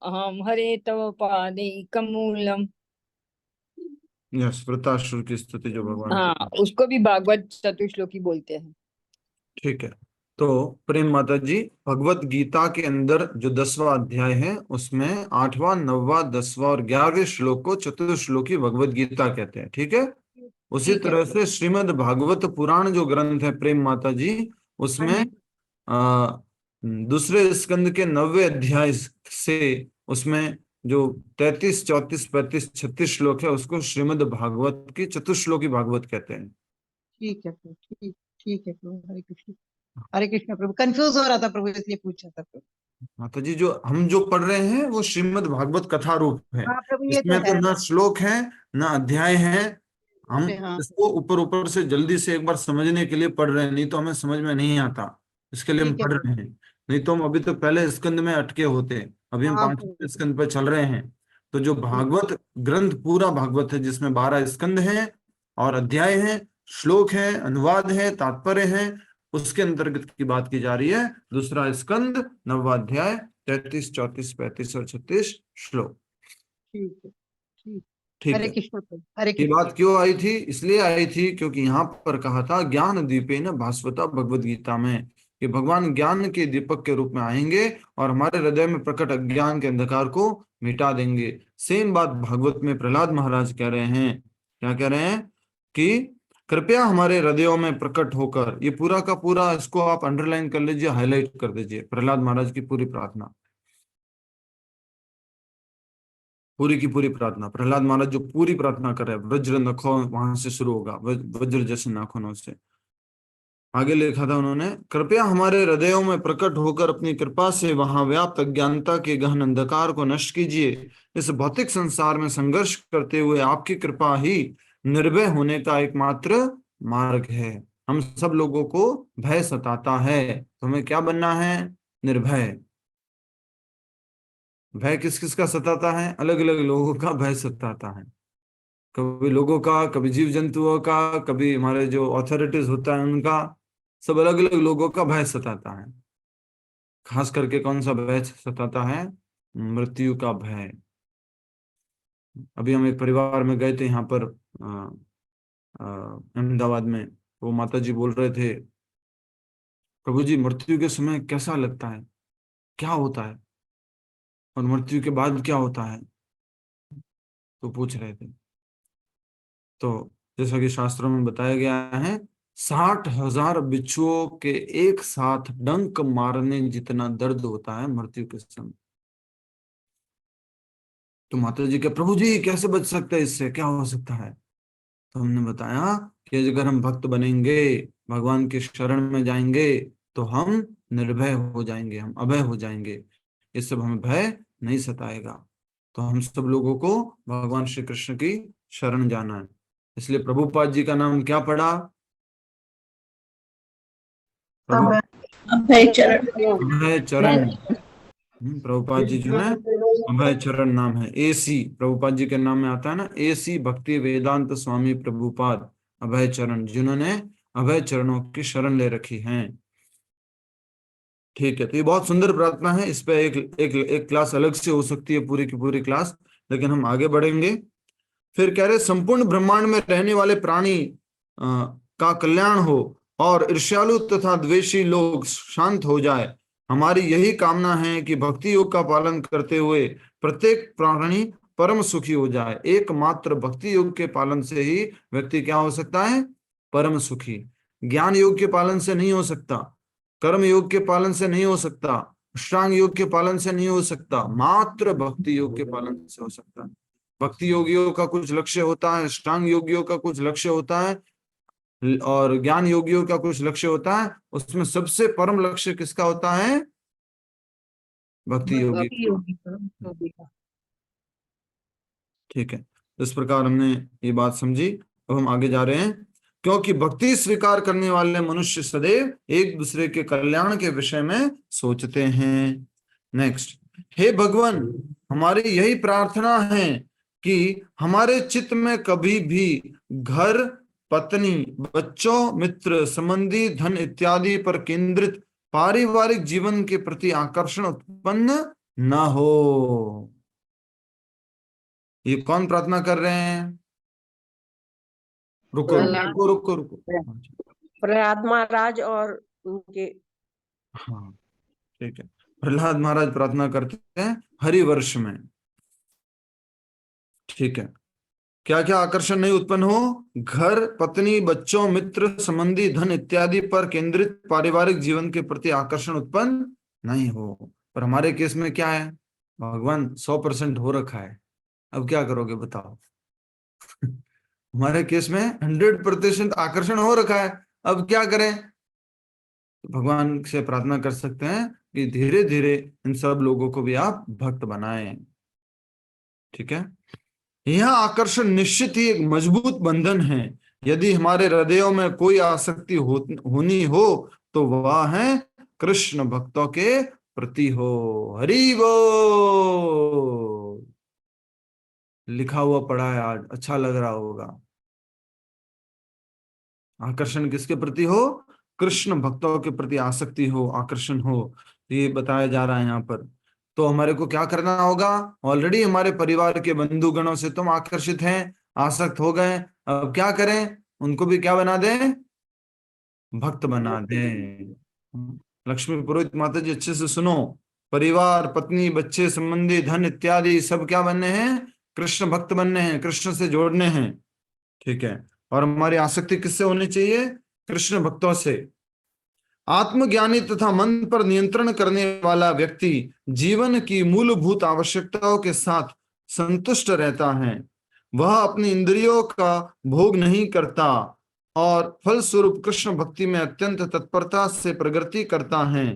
हम हरे तव पादैकं मूलम। यस, वृतासुर की स्तुति जो भगवान हाँ, की। उसको भी भागवत चतुश्लोकी बोलते हैं। ठीक है, तो प्रेम माता जी, भगवत गीता के अंदर जो 10वां अध्याय है उसमें 8वां, 9वां, 10वां और 11वें श्लोक को चतुर्श्लोकी भगवत गीता कहते हैं। ठीक है, उसी तरह से श्रीमद् भागवत पुराण जो ग्रंथ है प्रेम माता जी, उसमें दूसरे स्कंद के 9वें अध्याय से उसमें जो 33, 34, 35, 36 श्लोक है उसको श्रीमद् भागवत की चतुश्लोकी भागवत कहते हैं। ठीक है प्रभु, ठीक है प्रभु। हरे कृष्ण। हरे कृष्ण प्रभु। कंफ्यूज हो रहा था प्रभु, इसलिए पूछा था प्रभु। माता जी, जो हम जो पढ़ रहे हैं वो श्रीमद् भागवत कथा रूप है। हाँ प्रभु, ये इसमें तो तो है। ना श्लोक है ना अध्याय है। हम हाँ इसको ऊपर ऊपर से जल्दी से एक बार समझने के लिए पढ़ रहे हैं, नहीं तो हमें समझ में नहीं आता, इसके लिए हम ठीक है पढ़ रहे हैं। नहीं तो हम अभी तो पहले स्कंद में अटके होते, अभी हम हाँ 5वें स्कंद पर चल रहे हैं। तो जो भागवत ग्रंथ पूरा भागवत है जिसमें 12 स्कंद हैं और अध्याय हैं, श्लोक है, अनुवाद है, तात्पर्य है, उसके अंतर्गत की बात की जा रही है। दूसरा स्कंद, 9वां अध्याय, 33, 34, 35 और 36 श्लोक। ठीक है। ठीक। ठीक हरे है, कृष्ण प्रभु। हरे ये कृष्ण। बात क्यों आई थी? इसलिए आई थी क्योंकि यहाँ पर कहा था ज्ञान दीपेन भास्वता भगवद गीता में कि भगवान ज्ञान के दीपक के रूप में आएंगे और हमारे हृदय में प्रकट अज्ञान के अंधकार को मिटा देंगे। सेम बात भागवत में प्रहलाद महाराज कह रहे हैं। क्या कह रहे हैं? कि कृपया हमारे हृदयों में प्रकट होकर, ये पूरा का पूरा इसको आप अंडरलाइन कर लीजिए, हाईलाइट कर दीजिए, प्रहलाद महाराज की पूरी प्रार्थना, पूरी की पूरी प्रार्थना। प्रहलाद महाराज जो पूरी प्रार्थना कर रहे हैं, वज्र नखों वहां से शुरू होगा, वज्र जैसे नाखूनों से। आगे लिखा था उन्होंने, कृपया हमारे हृदयों में प्रकट होकर अपनी कृपा से वहां व्याप्त अज्ञानता के गहन अंधकार को नष्ट कीजिए। इस भौतिक संसार में संघर्ष करते हुए आपकी कृपा ही निर्भय होने का एकमात्र मार्ग है। हम सब लोगों को भय सताता है, तो हमें क्या बनना है? निर्भय। भय किस किस का सताता है? अलग अलग लोगों का भय सताता है, कभी लोगों का, कभी जीव जंतुओं का, कभी हमारे जो अथॉरिटीज होता है उनका, सब अलग अलग लोगों का भय सताता है। खास करके कौन सा भय सताता है? मृत्यु का भय। अभी हम एक परिवार में गए थे यहाँ पर अहमदाबाद में, वो माता जी बोल रहे थे, प्रभु जी मृत्यु के समय कैसा लगता है, क्या होता है, और मृत्यु के बाद क्या होता है, तो पूछ रहे थे। तो जैसा कि शास्त्रों में बताया गया है, 60,000 बिच्छुओं के एक साथ डंक मारने जितना दर्द होता है मृत्यु के समय। तो माता जी के, प्रभु जी कैसे बच सकते हैं इससे, क्या हो सकता है? तो हमने बताया कि अगर हम भक्त बनेंगे, भगवान की शरण में जाएंगे, तो हम निर्भय हो जाएंगे, हम अभय हो जाएंगे, इस सब हमें भय नहीं सताएगा। तो हम सब लोगों को भगवान श्री कृष्ण की शरण जाना है। इसलिए प्रभुपाद जी का नाम क्या पड़ा? अभय चरण। अभय चरण। प्रभुपाद जी जो है अभय चरण नाम है। एसी प्रभुपाद जी के नाम में आता है ना, एसी भक्ति वेदांत स्वामी प्रभुपाद अभय चरण, जिन्होंने अभय चरणों की शरण ले रखी है। ठीक है, तो ये बहुत सुंदर प्रार्थना है। इस पे एक क्लास अलग से हो सकती है, पूरी की पूरी क्लास, लेकिन हम आगे बढ़ेंगे। फिर कह रहे, संपूर्ण ब्रह्मांड में रहने वाले प्राणी का कल्याण हो और ईर्ष्यालु तथा द्वेषी लोग शांत हो जाए। हमारी यही कामना है कि भक्ति योग का पालन करते हुए प्रत्येक प्राणी परम सुखी हो जाए। एकमात्र भक्ति योग के पालन से ही व्यक्ति क्या हो सकता है? परम सुखी। ज्ञान योग के पालन से नहीं हो सकता, कर्म योग के पालन से नहीं हो सकता, अष्टांग योग के पालन से नहीं हो सकता, मात्र भक्ति योग के पालन से हो सकता है। भक्ति योगियों का कुछ लक्ष्य होता है, अष्टांग योगियों का कुछ लक्ष्य होता है, और ज्ञान योगियों का कुछ लक्ष्य होता है। उसमें सबसे परम लक्ष्य किसका होता है? भक्ति योगी का। ठीक है, इस प्रकार हमने ये बात समझी। अब हम आगे जा रहे हैं। क्योंकि भक्ति स्वीकार करने वाले मनुष्य सदैव एक दूसरे के कल्याण के विषय में सोचते हैं। नेक्स्ट, हे भगवान, हमारी यही प्रार्थना है कि हमारे चित्त में कभी भी घर, पत्नी, बच्चों, मित्र, संबंधी, धन इत्यादि पर केंद्रित पारिवारिक जीवन के प्रति आकर्षण उत्पन्न न हो। ये कौन प्रार्थना कर रहे हैं? रुको रुको रुको रुको, प्रहलाद महाराज और उनके। हाँ ठीक है, प्रहलाद महाराज प्रार्थना करते हैं हरिवर्ष में। ठीक है, क्या क्या आकर्षण नहीं उत्पन्न हो? घर, पत्नी, बच्चों, मित्र, संबंधी, धन इत्यादि पर केंद्रित पारिवारिक जीवन के प्रति आकर्षण उत्पन्न नहीं हो। पर हमारे केस में क्या है? भगवान 100% हो रखा है। अब क्या करोगे बताओ? हमारे केस में 100% आकर्षण हो रखा है, अब क्या करें? भगवान से प्रार्थना कर सकते हैं कि धीरे धीरे इन सब लोगों को भी आप भक्त बनाएं। ठीक है, यह आकर्षण निश्चित ही एक मजबूत बंधन है। यदि हमारे हृदयों में कोई आसक्ति होनी हो तो वह है कृष्ण भक्तों के प्रति हो। हरि बोल। लिखा हुआ पढ़ा है आज, अच्छा लग रहा होगा। आकर्षण किसके प्रति हो? कृष्ण भक्तों के प्रति आसक्ति हो, आकर्षण हो, ये बताया जा रहा है यहाँ पर। तो हमारे को क्या करना होगा? ऑलरेडी हमारे परिवार के बंधुगणों से तुम आकर्षित हैं, आसक्त हो गए, अब क्या करें? उनको भी क्या बना दें? भक्त बना दें। लक्ष्मी पुरोहित माता जी अच्छे से सुनो, परिवार, पत्नी, बच्चे, संबंधी, धन इत्यादि सब क्या बनने हैं? कृष्ण भक्त बनने हैं, कृष्ण से जोड़ने हैं। ठीक है, और हमारी आसक्ति किससे होनी चाहिए? कृष्ण भक्तों से। आत्मज्ञानी तथा मन पर नियंत्रण करने वाला व्यक्ति जीवन की मूलभूत आवश्यकताओं के साथ संतुष्ट रहता है। वह अपनी इंद्रियों का भोग नहीं करता और फलस्वरूप कृष्ण भक्ति में अत्यंत तत्परता से प्रगति करता है।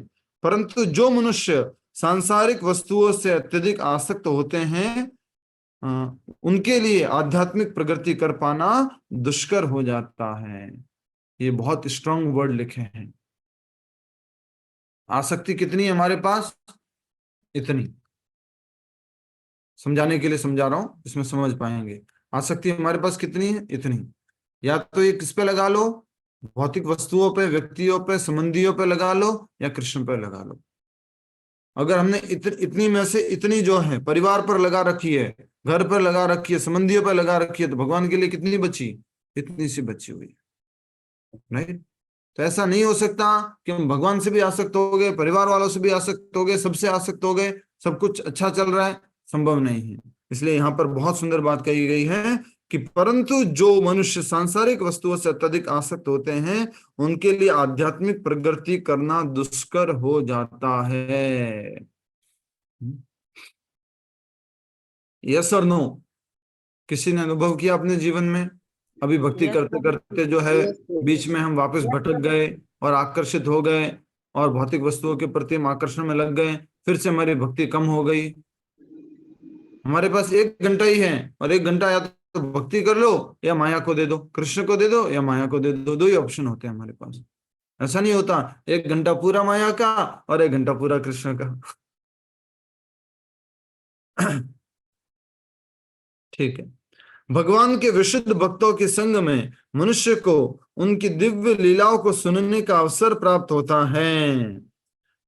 परंतु जो मनुष्य सांसारिक वस्तुओं से अत्यधिक आसक्त होते हैं, उनके लिए आध्यात्मिक प्रगति कर पाना दुष्कर हो जाता है। ये बहुत स्ट्रांग वर्ड लिखे हैं। आसक्ति कितनी है हमारे पास? इतनी। समझाने के लिए समझा रहा हूं, इसमें समझ पाएंगे। आसक्ति हमारे पास कितनी है? इतनी। या तो ये किस पे लगा लो? भौतिक वस्तुओं पे, व्यक्तियों पे, संबंधियों पे लगा लो, या कृष्ण पे लगा लो। अगर हमने इतनी में से इतनी जो है परिवार पर लगा रखी है, घर पर लगा रखी है, संबंधियों पर लगा रखी है, तो भगवान के लिए कितनी बची? इतनी सी बची हुई है। राइट? तो ऐसा नहीं हो सकता कि हम भगवान से भी आसक्त हो गए, परिवार वालों से भी आसक्त हो गए, सबसे आसक्त हो गए, सब कुछ अच्छा चल रहा है। संभव नहीं है। इसलिए यहाँ पर बहुत सुंदर बात कही गई है कि परंतु जो मनुष्य सांसारिक वस्तुओं से अत्यधिक आसक्त होते हैं, उनके लिए आध्यात्मिक प्रगति करना दुष्कर हो जाता है। यस और नो? किसी ने अनुभव किया अपने जीवन में? अभी भक्ति करते करते जो है बीच में हम वापस भटक गए और आकर्षित हो गए और भौतिक वस्तुओं के प्रति हम आकर्षण में लग गए, फिर से हमारी भक्ति कम हो गई। हमारे पास 1 घंटा ही है, और 1 घंटा या तो भक्ति कर लो या माया को दे दो, कृष्ण को दे दो या माया को दे दो, 2 ही ऑप्शन होते हैं हमारे पास। ऐसा नहीं होता 1 घंटा पूरा माया का और 1 घंटा पूरा कृष्ण का। ठीक है। भगवान के विशुद्ध भक्तों के संग में मनुष्य को उनकी दिव्य लीलाओं को सुनने का अवसर प्राप्त होता है।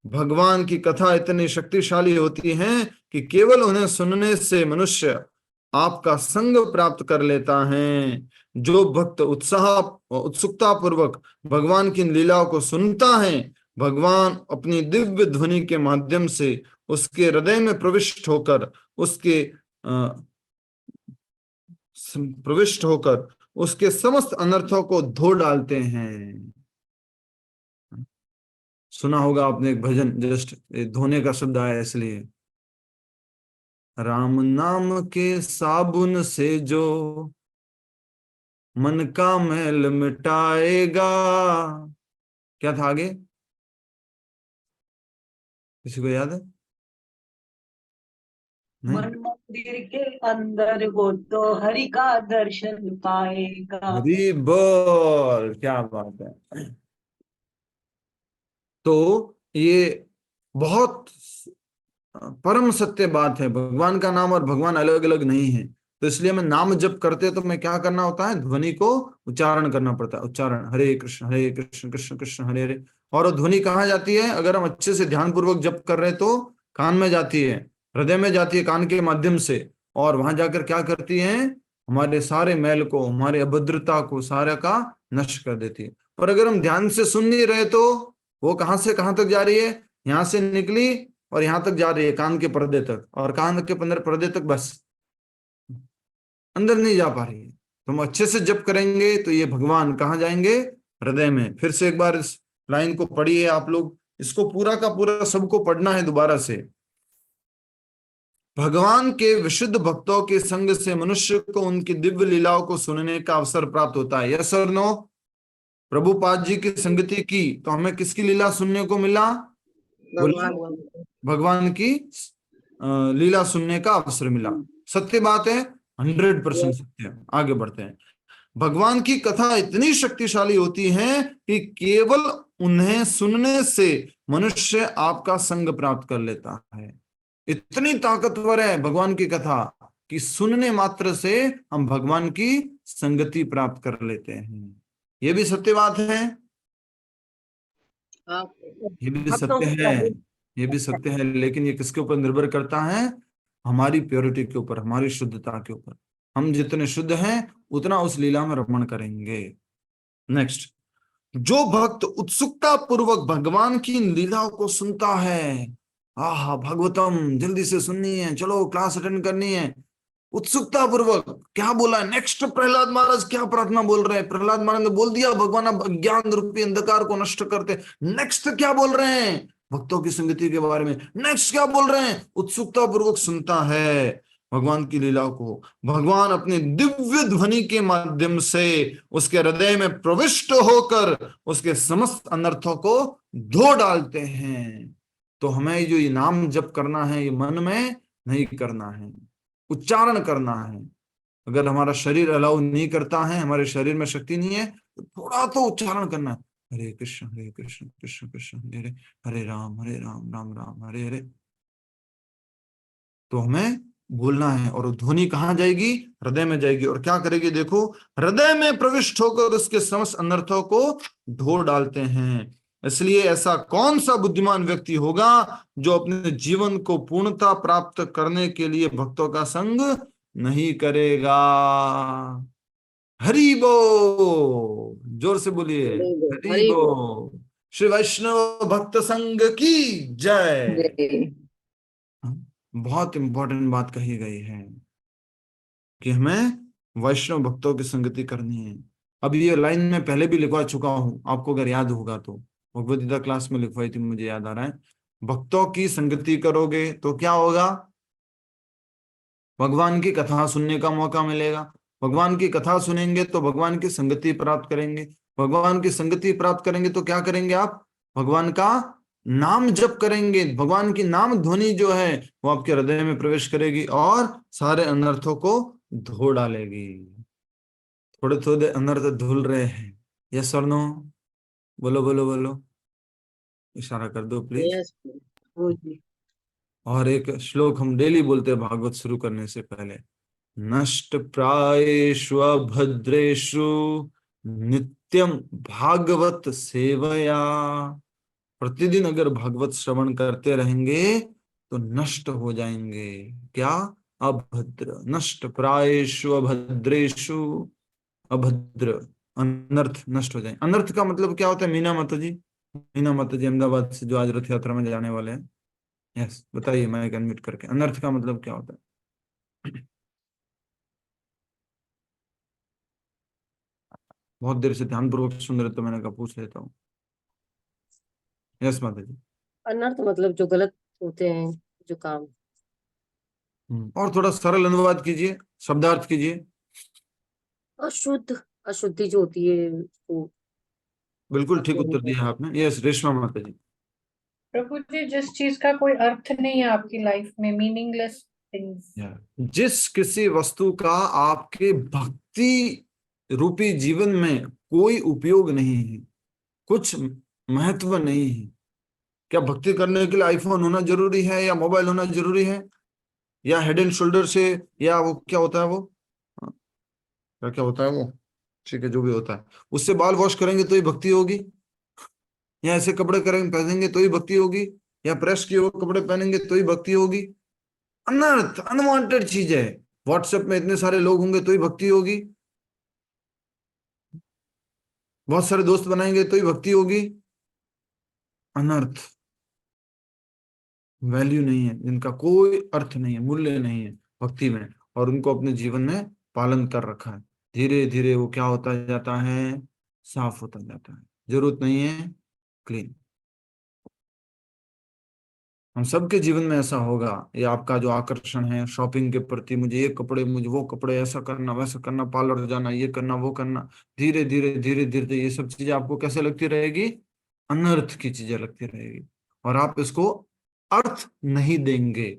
भगवान की कथा इतनी शक्तिशाली होती है कि केवल उन्हें सुनने से मनुष्य आपका संग प्राप्त कर लेता है। जो भक्त उत्सुकता पूर्वक भगवान की लीलाओं को सुनता है, भगवान अपनी दिव्य ध्वनि के माध्यम से उसके हृदय में प्रविष्ट होकर उसके समस्त अनर्थों को धो डालते हैं। सुना होगा आपने एक भजन, जस्ट धोने का शब्द आया इसलिए, राम नाम के साबुन से जो मन का मैल मिटाएगा। क्या था आगे? किसी को याद है? मन मंदिर के अंदर वो तो हरि का दर्शन पाएगा। हरि बोल, क्या बात है। तो ये बहुत परम सत्य बात है। भगवान का नाम और भगवान अलग अलग नहीं है। तो इसलिए हमें नाम जप करते तो मैं क्या करना होता है? ध्वनि को उच्चारण करना पड़ता है। उच्चारण, हरे कृष्ण कृष्ण कृष्ण हरे हरे। और वो ध्वनि कहाँ जाती है? अगर हम अच्छे से ध्यान पूर्वक जप कर रहे तो कान में जाती है, हृदय में जाती है, कान के माध्यम से, और वहां जाकर क्या करती है? हमारे सारे मैल को, हमारे अभद्रता को सारे का नष्ट कर देती है। और अगर हम ध्यान से सुन नहीं रहे तो वो कहां से कहां तक जा रही है? यहां से निकली और यहां तक जा रही है, कान के पर्दे तक, और कान के पर्दे तक, बस अंदर नहीं जा पा रही है। तो हम अच्छे से जप करेंगे तो ये भगवान कहाँ जाएंगे? हृदय में। फिर से एक बार इस लाइन को पढ़िए आप लोग, इसको पूरा का पूरा सबको पढ़ना है दोबारा से। भगवान के विशुद्ध भक्तों के संग से मनुष्य को उनकी दिव्य लीलाओं को सुनने का अवसर प्राप्त होता है। यस और नो? प्रभुपाद जी की संगति की तो हमें किसकी लीला सुनने को मिला? भगवान की लीला सुनने का अवसर मिला। सत्य बात है, 100% सत्य। आगे बढ़ते हैं। भगवान की कथा इतनी शक्तिशाली होती है कि केवल उन्हें सुनने से मनुष्य आपका संग प्राप्त कर लेता है। इतनी ताकतवर है भगवान की कथा कि सुनने मात्र से हम भगवान की संगति प्राप्त कर लेते हैं। ये भी सत्य बात है, ये भी सत्य है, ये भी सत्य है। लेकिन ये किसके ऊपर निर्भर करता है? हमारी प्योरिटी के ऊपर, हमारी शुद्धता के ऊपर। हम जितने शुद्ध हैं उतना उस लीला में रमण करेंगे। नेक्स्ट, जो भक्त उत्सुकता पूर्वक भगवान की लीलाओं को सुनता है, आहा भागवतम जल्दी से सुननी है, चलो क्लास अटेंड करनी है, उत्सुकता पूर्वक। क्या बोला नेक्स्ट प्रहलाद महाराज, क्या प्रार्थना बोल रहे हैं? प्रहलाद महाराज ने बोल दिया भगवान अब ज्ञान रूपी अंधकार को नष्ट करते। नेक्स्ट क्या बोल रहे हैं? भक्तों की संगति के बारे में। नेक्स्ट क्या बोल रहे हैं? उत्सुकता पूर्वक सुनता है भगवान की लीलाओं को। भगवान अपने दिव्य ध्वनि के माध्यम से उसके हृदय में प्रविष्ट होकर उसके समस्त अनर्थों को धो डालते हैं। तो हमें जो ये नाम जप करना है, ये मन में नहीं करना है, उच्चारण करना है। अगर हमारा शरीर अलाउ नहीं करता है, हमारे शरीर में शक्ति नहीं है, तो थोड़ा तो उच्चारण करना है। हरे कृष्ण कृष्ण कृष्ण हरे हरे, हरे राम राम राम हरे हरे। तो हमें बोलना है, और ध्वनि कहाँ जाएगी? हृदय में जाएगी। और क्या करेगी? देखो, हृदय में प्रविष्ट होकर उसके समस्त अनर्थों को धो डालते हैं। इसलिए ऐसा कौन सा बुद्धिमान व्यक्ति होगा जो अपने जीवन को पूर्णता प्राप्त करने के लिए भक्तों का संग नहीं करेगा? हरि बोल, जोर से बोलिए हरि बोल। श्री वैष्णव भक्त संघ की जय। बहुत इंपॉर्टेंट बात कही गई है कि हमें वैष्णव भक्तों की संगति करनी है। अब ये लाइन में पहले भी लिखवा चुका हूं, आपको अगर याद होगा तो भगवद गीता क्लास में लिखवाई थी, मुझे याद आ रहा है। भक्तों की संगति करोगे तो क्या होगा? भगवान की कथा सुनने का मौका मिलेगा। भगवान की कथा सुनेंगे तो भगवान की संगति प्राप्त करेंगे। भगवान की संगति प्राप्त करेंगे तो क्या करेंगे आप? भगवान का नाम जप करेंगे। भगवान की नाम ध्वनि जो है वो आपके हृदय में प्रवेश करेगी और सारे अनर्थों को धो डालेगी। थोड़े थोड़े अनर्थ धुल रहे हैं, यस और नो? बोलो बोलो बोलो, इशारा कर दो प्लीज। यस जी। और एक श्लोक हम डेली बोलते हैं भागवत शुरू करने से पहले, नष्ट प्रायेषु भद्रेषु नित्यम भागवत सेवया। प्रतिदिन अगर भागवत श्रवण करते रहेंगे तो नष्ट हो जाएंगे। क्या? अभद्र। नष्ट प्रायेषु अभद्रेषु, अभद्र अनर्थ नष्ट हो जाए। अनर्थ का मतलब क्या होता है? मीना माता जी, मीना माता जी अहमदाबाद से जो आज रथ यात्रा में जाने वाले हैं, यस बताइए माइक अनम्यूट करके, अनर्थ का मतलब क्या होता है? बहुत देर से ध्यानपूर्वक सुन रहे तो मैंने कहा पूछ लेता हूँ। यस माता जी। अनर्थ मतलब जो गलत होते हैं, जो काम। और थोड़ा सरल अनुवाद कीजिए, शब्दार्थ कीजिए। अशुद्ध, अशुद्धि जो होती है वो। बिल्कुल ठीक उत्तर दिया आपने। यस रेशमा माता जी। प्रभु जी, जिस चीज का कोई अर्थ नहीं है आपकी लाइफ में, मीनिंगलेस थिंग्स। जिस किसी वस्तु का आपके भक्ति रूपी जीवन में कोई उपयोग नहीं है, कुछ महत्व नहीं है। क्या भक्ति करने के लिए आईफोन होना जरूरी है, या मोबाइल होना जरूरी है, या हेड एंड शोल्डर से, या वो क्या होता है वो, क्या क्या होता है वो, ठीक है जो भी होता है, उससे बाल वॉश करेंगे तो ही भक्ति होगी, या ऐसे कपड़े करेंगे पहनेंगे तो ही भक्ति होगी, या प्रेस किए हुए कपड़े पहनेंगे तो ही भक्ति होगी। अनर्थ, अनवांटेड चीज है। व्हाट्सएप में इतने सारे लोग होंगे तो ही भक्ति होगी। बहुत सारे दोस्त बनाएंगे तो ही भक्ति होगी। अनर्थ, वैल्यू नहीं है, जिनका कोई अर्थ नहीं है, मूल्य नहीं है भक्ति में, और उनको अपने जीवन में पालन कर रखा है। धीरे धीरे वो क्या होता जाता है? साफ होता जाता है। जरूरत नहीं है क्लीन। हम सबके जीवन में ऐसा होगा। ये आपका जो आकर्षण है शॉपिंग के प्रति, मुझे ये कपड़े, मुझे वो कपड़े, ऐसा करना वैसा करना, पार्लर जाना, ये करना वो करना, धीरे धीरे धीरे धीरे ये सब चीजें आपको कैसे लगती रहेगी? अनर्थ की चीजें लगती रहेगी, और आप इसको अर्थ नहीं देंगे।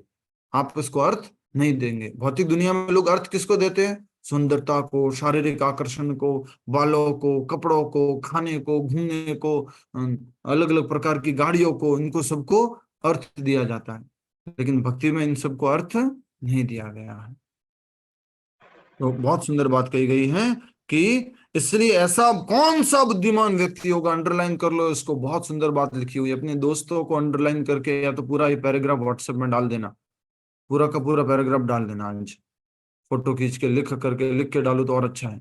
आप इसको अर्थ नहीं देंगे। भौतिक दुनिया में लोग अर्थ किसको देते हैं? सुंदरता को, शारीरिक आकर्षण को, बालों को, कपड़ों को, खाने को, घूमने को, अलग अलग प्रकार की गाड़ियों को, इनको सबको अर्थ दिया जाता है। लेकिन भक्ति में इन सबको अर्थ नहीं दिया गया है। तो बहुत सुंदर बात कही गई है कि इसलिए ऐसा कौन सा बुद्धिमान व्यक्ति होगा, अंडरलाइन कर लो इसको, बहुत सुंदर बात लिखी हुई है। अपने दोस्तों को अंडरलाइन करके या तो पूरा ये पैराग्राफ व्हाट्सएप में डाल देना, पूरा का पूरा पैराग्राफ डाल देना। आज फोटो खींच के लिख के डालो तो और अच्छा है।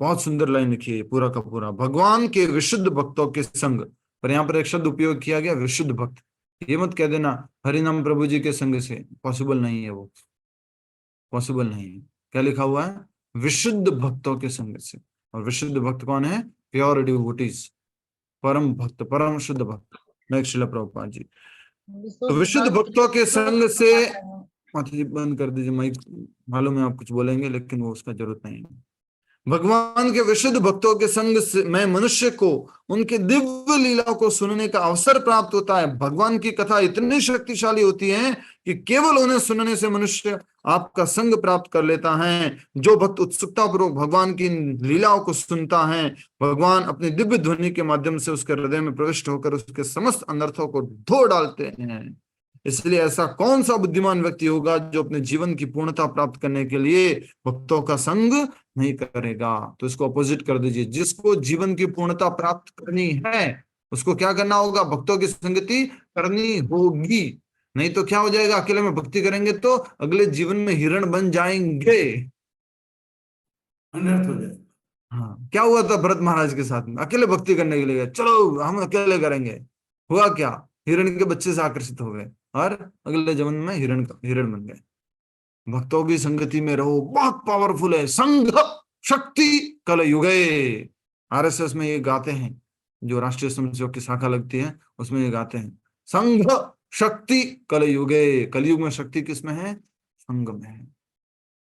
बहुत सुंदर लाइन लिखी है पूरा का पूरा, भगवान के विशुद्ध भक्तों के संग। पर यहाँ पर एक शब्द उपयोग किया गया, विशुद्ध भक्त। ये मत कह देना हरिनाम प्रभु जी के संग से, पॉसिबल नहीं है, वो पॉसिबल नहीं है। क्या लिखा हुआ है? विशुद्ध भक्तों के संग से। और विशुद्ध भक्त कौन है? प्योर डिवोटीज, परम भक्त, परम शुद्ध भक्त। नेक्स्ट श्रील प्रभुपाद जी। तो विशुद्ध भक्तों के संग से, माता जी बंद कर दीजिए माइक, मालूम है आप कुछ बोलेंगे लेकिन वो उसका जरूरत नहीं है। भगवान के विशुद्ध भक्तों के संग से में मनुष्य को उनके दिव्य लीला को सुनने का अवसर प्राप्त होता है। भगवान की कथा इतनी शक्तिशाली होती है कि केवल उन्हें सुनने से मनुष्य आपका संग प्राप्त कर लेता है। जो भक्त उत्सुकता पूर्वक भगवान की लीलाओं को सुनता है, भगवान अपनी दिव्य ध्वनि के माध्यम से उसके हृदय में प्रविष्ट होकर उसके समस्त अनर्थों को धो डालते हैं। इसलिए ऐसा कौन सा बुद्धिमान व्यक्ति होगा जो अपने जीवन की पूर्णता प्राप्त करने के लिए भक्तों का संग नहीं करेगा? तो इसको अपोजिट कर दीजिए। जिसको जीवन की पूर्णता प्राप्त करनी है उसको क्या करना होगा? भक्तों की संगति करनी होगी। नहीं तो क्या हो जाएगा? अकेले में भक्ति करेंगे तो अगले जीवन में हिरण बन जाएंगे, अनर्थ हो जाएगा। हाँ, क्या हुआ था भरत महाराज के साथ में? अकेले भक्ति करने के लिए चलो हम अकेले करेंगे, हुआ क्या? हिरण के बच्चे से आकर्षित हो गए और अगले जन्म में हिरण बन गए। भक्तों की संगति में रहो, बहुत पावरफुल है। संघ शक्ति कल युगे। आरएसएस में ये गाते हैं, जो राष्ट्रीय स्वयंसेवक की शाखा लगती है उसमें ये गाते हैं, संघ शक्ति कल युगे। कलयुग में शक्ति किसमें है? संघ में है।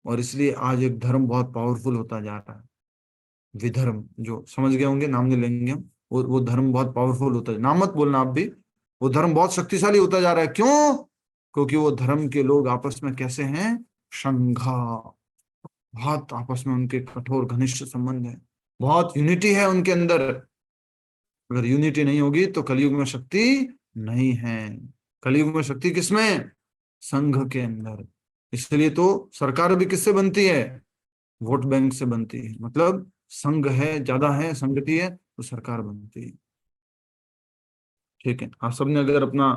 और इसलिए आज एक धर्म बहुत पावरफुल होता जा रहा है, विधर्म, जो समझ गए होंगे, नाम नहीं लेंगे हम, वो धर्म बहुत पावरफुल होता है। नाम मत बोलना आप भी, वो धर्म बहुत शक्तिशाली होता जा रहा है। क्यों? क्योंकि वो धर्म के लोग आपस में कैसे हैं? संघा, बहुत आपस में उनके कठोर घनिष्ठ संबंध है, बहुत यूनिटी है उनके अंदर। अगर यूनिटी नहीं होगी तो कलयुग में शक्ति नहीं है। कलयुग में शक्ति किसमें? संघ के अंदर। इसलिए तो सरकार भी किससे बनती है? वोट बैंक से बनती है। मतलब संघ है, ज्यादा है, संगति है तो सरकार बनती है। ठीक है, आप सबने अगर अपना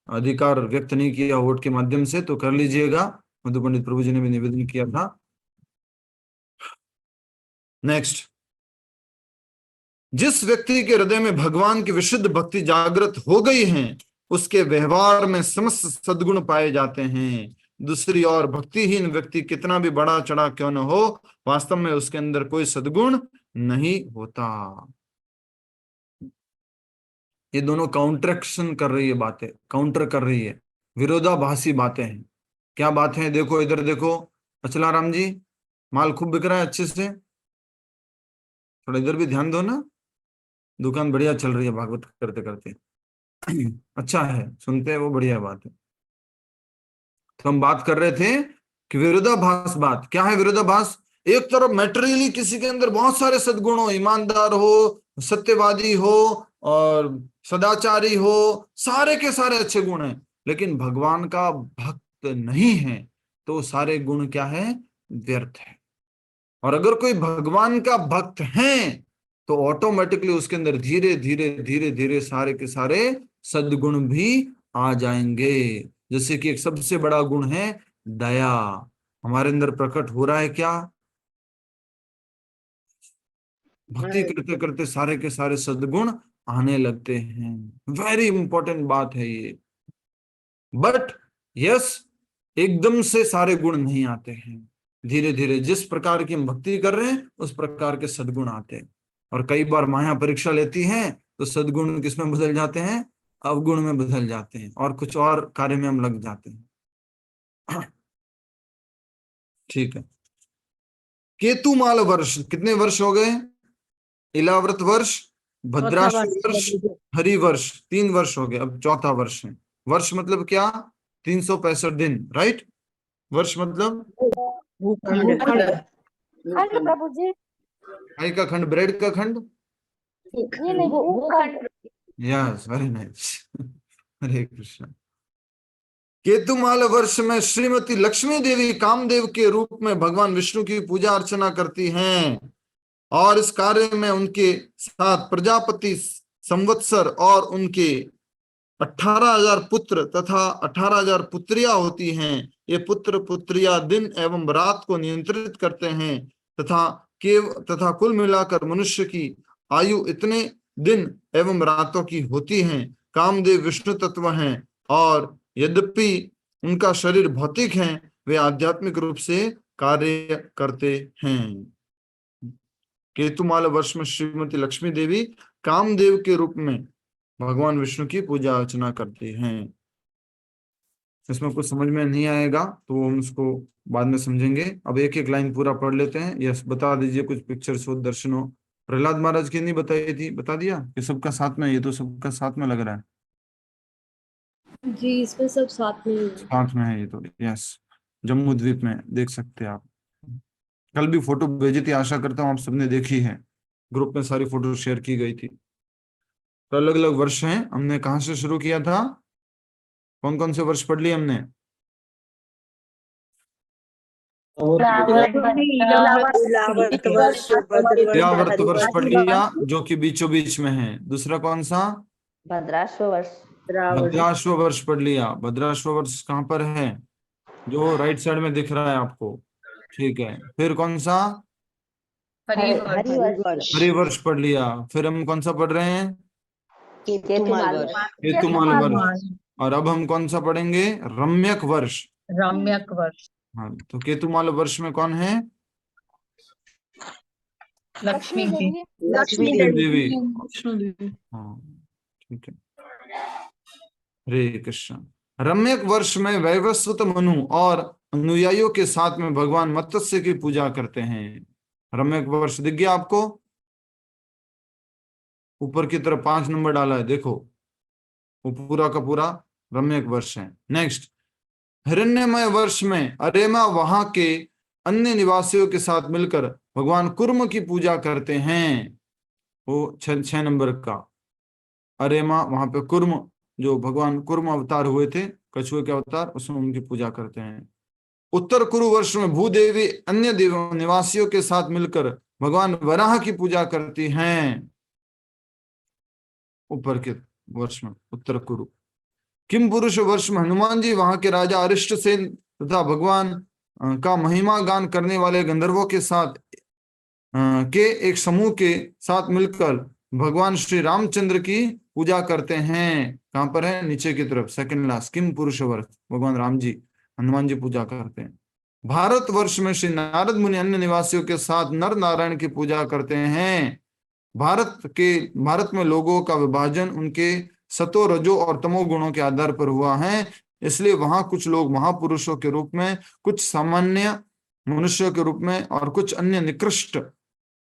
अधिकार व्यक्त नहीं किया वोट के माध्यम से तो कर लीजिएगा। मधु पंडित प्रभु जी ने भी निवेदन किया था। नेक्स्ट, जिस व्यक्ति के हृदय में भगवान की विशुद्ध भक्ति जागृत हो गई है उसके व्यवहार में समस्त सद्गुण पाए जाते हैं। दूसरी ओर भक्तिहीन व्यक्ति कितना भी बड़ा चढ़ा क्यों न हो, वास्तव में उसके अंदर कोई सद्गुण नहीं होता। ये दोनों काउंटरक्शन कर रही है, बातें काउंटर कर रही है, विरोधाभासी बातें हैं। क्या बात है? देखो इधर देखो, अचलाराम जी, माल खूब बिक रहा है अच्छे से, थोड़ा इधर भी ध्यान दो ना, दुकान बढ़िया चल रही है भागवत करते करते। अच्छा है, सुनते हैं वो, बढ़िया बात है। तो हम बात कर रहे थे कि विरोधाभास बात क्या है? विरोधाभास, एक तरफ मैटेरियली किसी के अंदर बहुत सारे सद्गुण हो, ईमानदार हो, सत्यवादी हो और सदाचारी हो, सारे के सारे अच्छे गुण हैं, लेकिन भगवान का भक्त नहीं है तो सारे गुण क्या है? व्यर्थ है। और अगर कोई भगवान का भक्त है तो ऑटोमेटिकली उसके अंदर धीरे धीरे धीरे धीरे सारे के सारे सद्गुण भी आ जाएंगे। जैसे कि एक सबसे बड़ा गुण है दया, हमारे अंदर प्रकट हो रहा है क्या? भक्ति करते करते सारे के सारे सद्गुण आने लगते हैं। वेरी इंपॉर्टेंट बात है ये। बट यस, एकदम से सारे गुण नहीं आते हैं, धीरे धीरे जिस प्रकार की हम भक्ति कर रहे हैं उस प्रकार के सद्गुण आते हैं। और कई बार माया परीक्षा लेती है तो सद्गुण किसमें बदल जाते हैं? अवगुण में बदल जाते हैं और कुछ और कार्य में हम लग जाते हैं। ठीक है, केतुमाल वर्ष, कितने वर्ष हो गए? इलाव्रत वर्ष, भद्राश्व वर्ष, हरि वर्ष, 3 वर्ष हो गए, अब 4था वर्ष है। वर्ष मतलब क्या? 365 दिन, राइट? वर्ष मतलब खंड प्रभु जी, खाई का खंड, ब्रेड का खंड। ये नहीं भूखंड। Yes, very nice. Hare Krishna. Ketumal वर्ष में श्रीमती लक्ष्मी देवी कामदेव के रूप में भगवान विष्णु की पूजा अर्चना करती हैं और इस कार्य में उनके साथ प्रजापति संवत्सर और उनके 18,000 पुत्र तथा 18,000 पुत्रियां होती हैं। ये पुत्र पुत्रियां दिन एवं रात को नियंत्रित करते हैं तथा तथा कुल मिलाकर मनुष्य की आयु इतने दिन एवं रातों की होती है। कामदेव विष्णु तत्व हैं और यद्यपि उनका शरीर भौतिक है, वे आध्यात्मिक रूप से कार्य करते हैं। केतुमाल वर्ष में श्रीमती लक्ष्मी देवी कामदेव के रूप में भगवान विष्णु की पूजा अर्चना करती हैं। इसमें कुछ समझ में नहीं आएगा तो हम उसको बाद में समझेंगे। अब एक एक लाइन पूरा पढ़ लेते हैं। यस, बता दीजिए कुछ पिक्चर्स हो, दर्शन हो। प्रहलाद महाराज की नहीं बताई थी, बता दिया कि सबका साथ में, ये तो सबका साथ में लग रहा है। जी इसमें सब साथ में ही है। साथ में है ये तो। यस, जम्मू द्वीप में देख सकते हैं आप। कल भी फोटो भेजी थी, आशा करता हूँ आप सबने देखी है। ग्रुप में सारी फोटो शेयर की गई थी। तो अलग अलग वर्ष हैं। हमने कहाँ से शुरू किया था? कौन कौन से वर्ष पढ़ लिए हमने? इलावर्त वर्ष पढ़ लिया, जो कि बीचों बीच में है। दूसरा कौन सा? भद्राश्व वर्ष। भद्राश्व वर्ष पढ़ लिया। भद्राश्व वर्ष कहाँ पर है? जो राइट साइड में दिख रहा है आपको, ठीक है। फिर कौन सा? हरिवर्ष पढ़ लिया। फिर हम कौन सा पढ़ रहे हैं? केतुमाल वर्ष। केतुमाल वर्ष। और अब हम कौन सा पढ़ेंगे? रम्यक वर्ष। रम्यक वर्ष। हाँ, तो केतुमाल वर्ष में कौन है? लक्ष्मी जी। लक्ष्मी देवी। हाँ, ठीक है। हरे कृष्ण। रम्यक वर्ष में वैवस्वत मनु और अनुयायियों के साथ में भगवान मत्स्य की पूजा करते हैं। रम्यक वर्ष दिख गया आपको? ऊपर की तरफ 5 नंबर डाला है, देखो, वो पूरा का पूरा रम्यक वर्ष है। नेक्स्ट, हिरण्यमय वर्ष में अरेमा वहां के अन्य निवासियों के साथ मिलकर भगवान कुर्म की पूजा करते हैं। वो 6 नंबर का अरेमा, वहां पे कुर्म, जो भगवान कुर्म अवतार हुए थे, कछुए के अवतार, उसमें उनकी पूजा करते हैं। उत्तर कुरु वर्ष में भूदेवी अन्य देव निवासियों के साथ मिलकर भगवान वराह की पूजा करती हैं। ऊपर के वर्ष में उत्तर कुरु। किम पुरुष वर्ष में हनुमान जी वहां के राजा अरिष्ट सेन तथा भगवान का महिमा गान करने वाले गंधर्वों के साथ के एक समूह के साथ मिलकर भगवान श्री रामचंद्र की पूजा करते हैं। कहां पर है? नीचे की तरफ, सेकंड लास्ट। किम पुरुष वर्ष, भगवान राम जी, हनुमान जी पूजा करते हैं। भारत वर्ष में श्री नारद मुनि अन्य निवासियों के साथ नर नारायण की पूजा करते हैं। भारत में लोगों का विभाजन उनके सतो, रजो और तमो गुणों के आधार पर हुआ है। इसलिए वहां कुछ लोग महापुरुषों के रूप में, कुछ सामान्य मनुष्यों के रूप में और कुछ अन्य निकृष्ट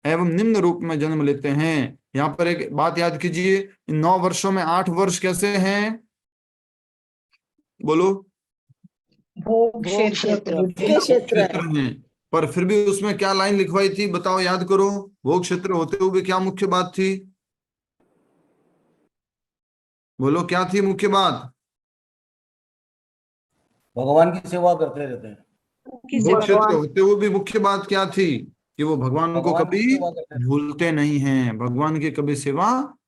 एवं निम्न रूप में जन्म लेते हैं। यहाँ पर एक बात याद कीजिए, इन 9 वर्षों में 8 वर्ष कैसे हैं? बोलो। भोग क्षेत्र हैं, पर फिर भी उसमें क्या लाइन लिखवाई थी? बताओ, याद करो। भोग क्षेत्र होते हुए क्या मुख्य बात थी? बोलो, क्या थी मुख्य बात? भगवान की सेवा करते रहते हैं। भोग क्षेत्र होते हुए भी मुख्य बात क्या थी? कि वो भगवान को कभी भूलते नहीं हैं, भगवान की कभी सेवा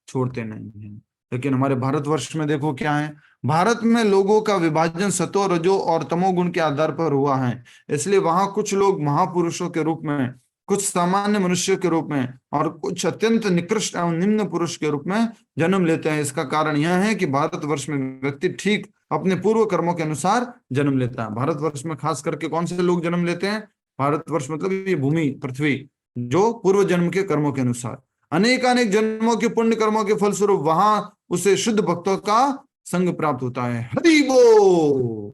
छोड़ते नहीं हैं। लेकिन हमारे भारतवर्ष में देखो क्या है, भारत में लोगों का विभाजन सतो, रजो और तमोगुण के आधार पर हुआ है। इसलिए वहां कुछ लोग महापुरुषों के रूप में, कुछ सामान्य मनुष्य के रूप में और कुछ अत्यंत निकृष्ट एवं निम्न पुरुष के रूप में जन्म लेते हैं। इसका कारण यह है कि भारतवर्ष में व्यक्ति ठीक अपने पूर्व कर्मों के अनुसार जन्म लेता है। भारतवर्ष में खास करके कौन से लोग जन्म लेते हैं? भारतवर्ष मतलब ये भूमि, पृथ्वी, जो पूर्व जन्म के कर्मों के अनुसार अनेकानेक जन्मों के पुण्य कर्मों के फलस्वरूप वहां उसे शुद्ध भक्तों का संग प्राप्त होता है। हरि बोल।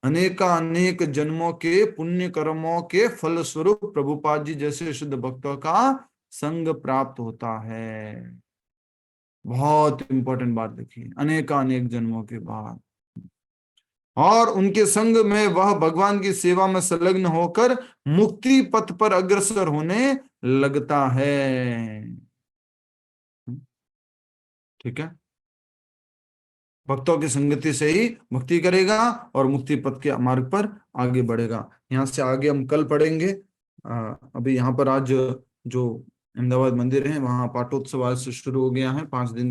अनेकानेक जन्मों के पुण्य कर्मों के फलस्वरूप प्रभुपाद जी जैसे शुद्ध भक्तों का संग प्राप्त होता है। बहुत इंपॉर्टेंट बात देखिए, अनेकानेक जन्मों के बाद, और उनके संग में वह भगवान की सेवा में संलग्न होकर मुक्ति पथ पर अग्रसर होने लगता है। ठीक है, भक्तों की संगति से ही भक्ति करेगा और मुक्ति पथ के मार्ग पर आगे बढ़ेगा। यहाँ से आगे हम कल पढ़ेंगे। अभी यहाँ पर आज जो अहमदाबाद मंदिर है वहां पाठोत्सव आज से शुरू हो गया है, 5 दिन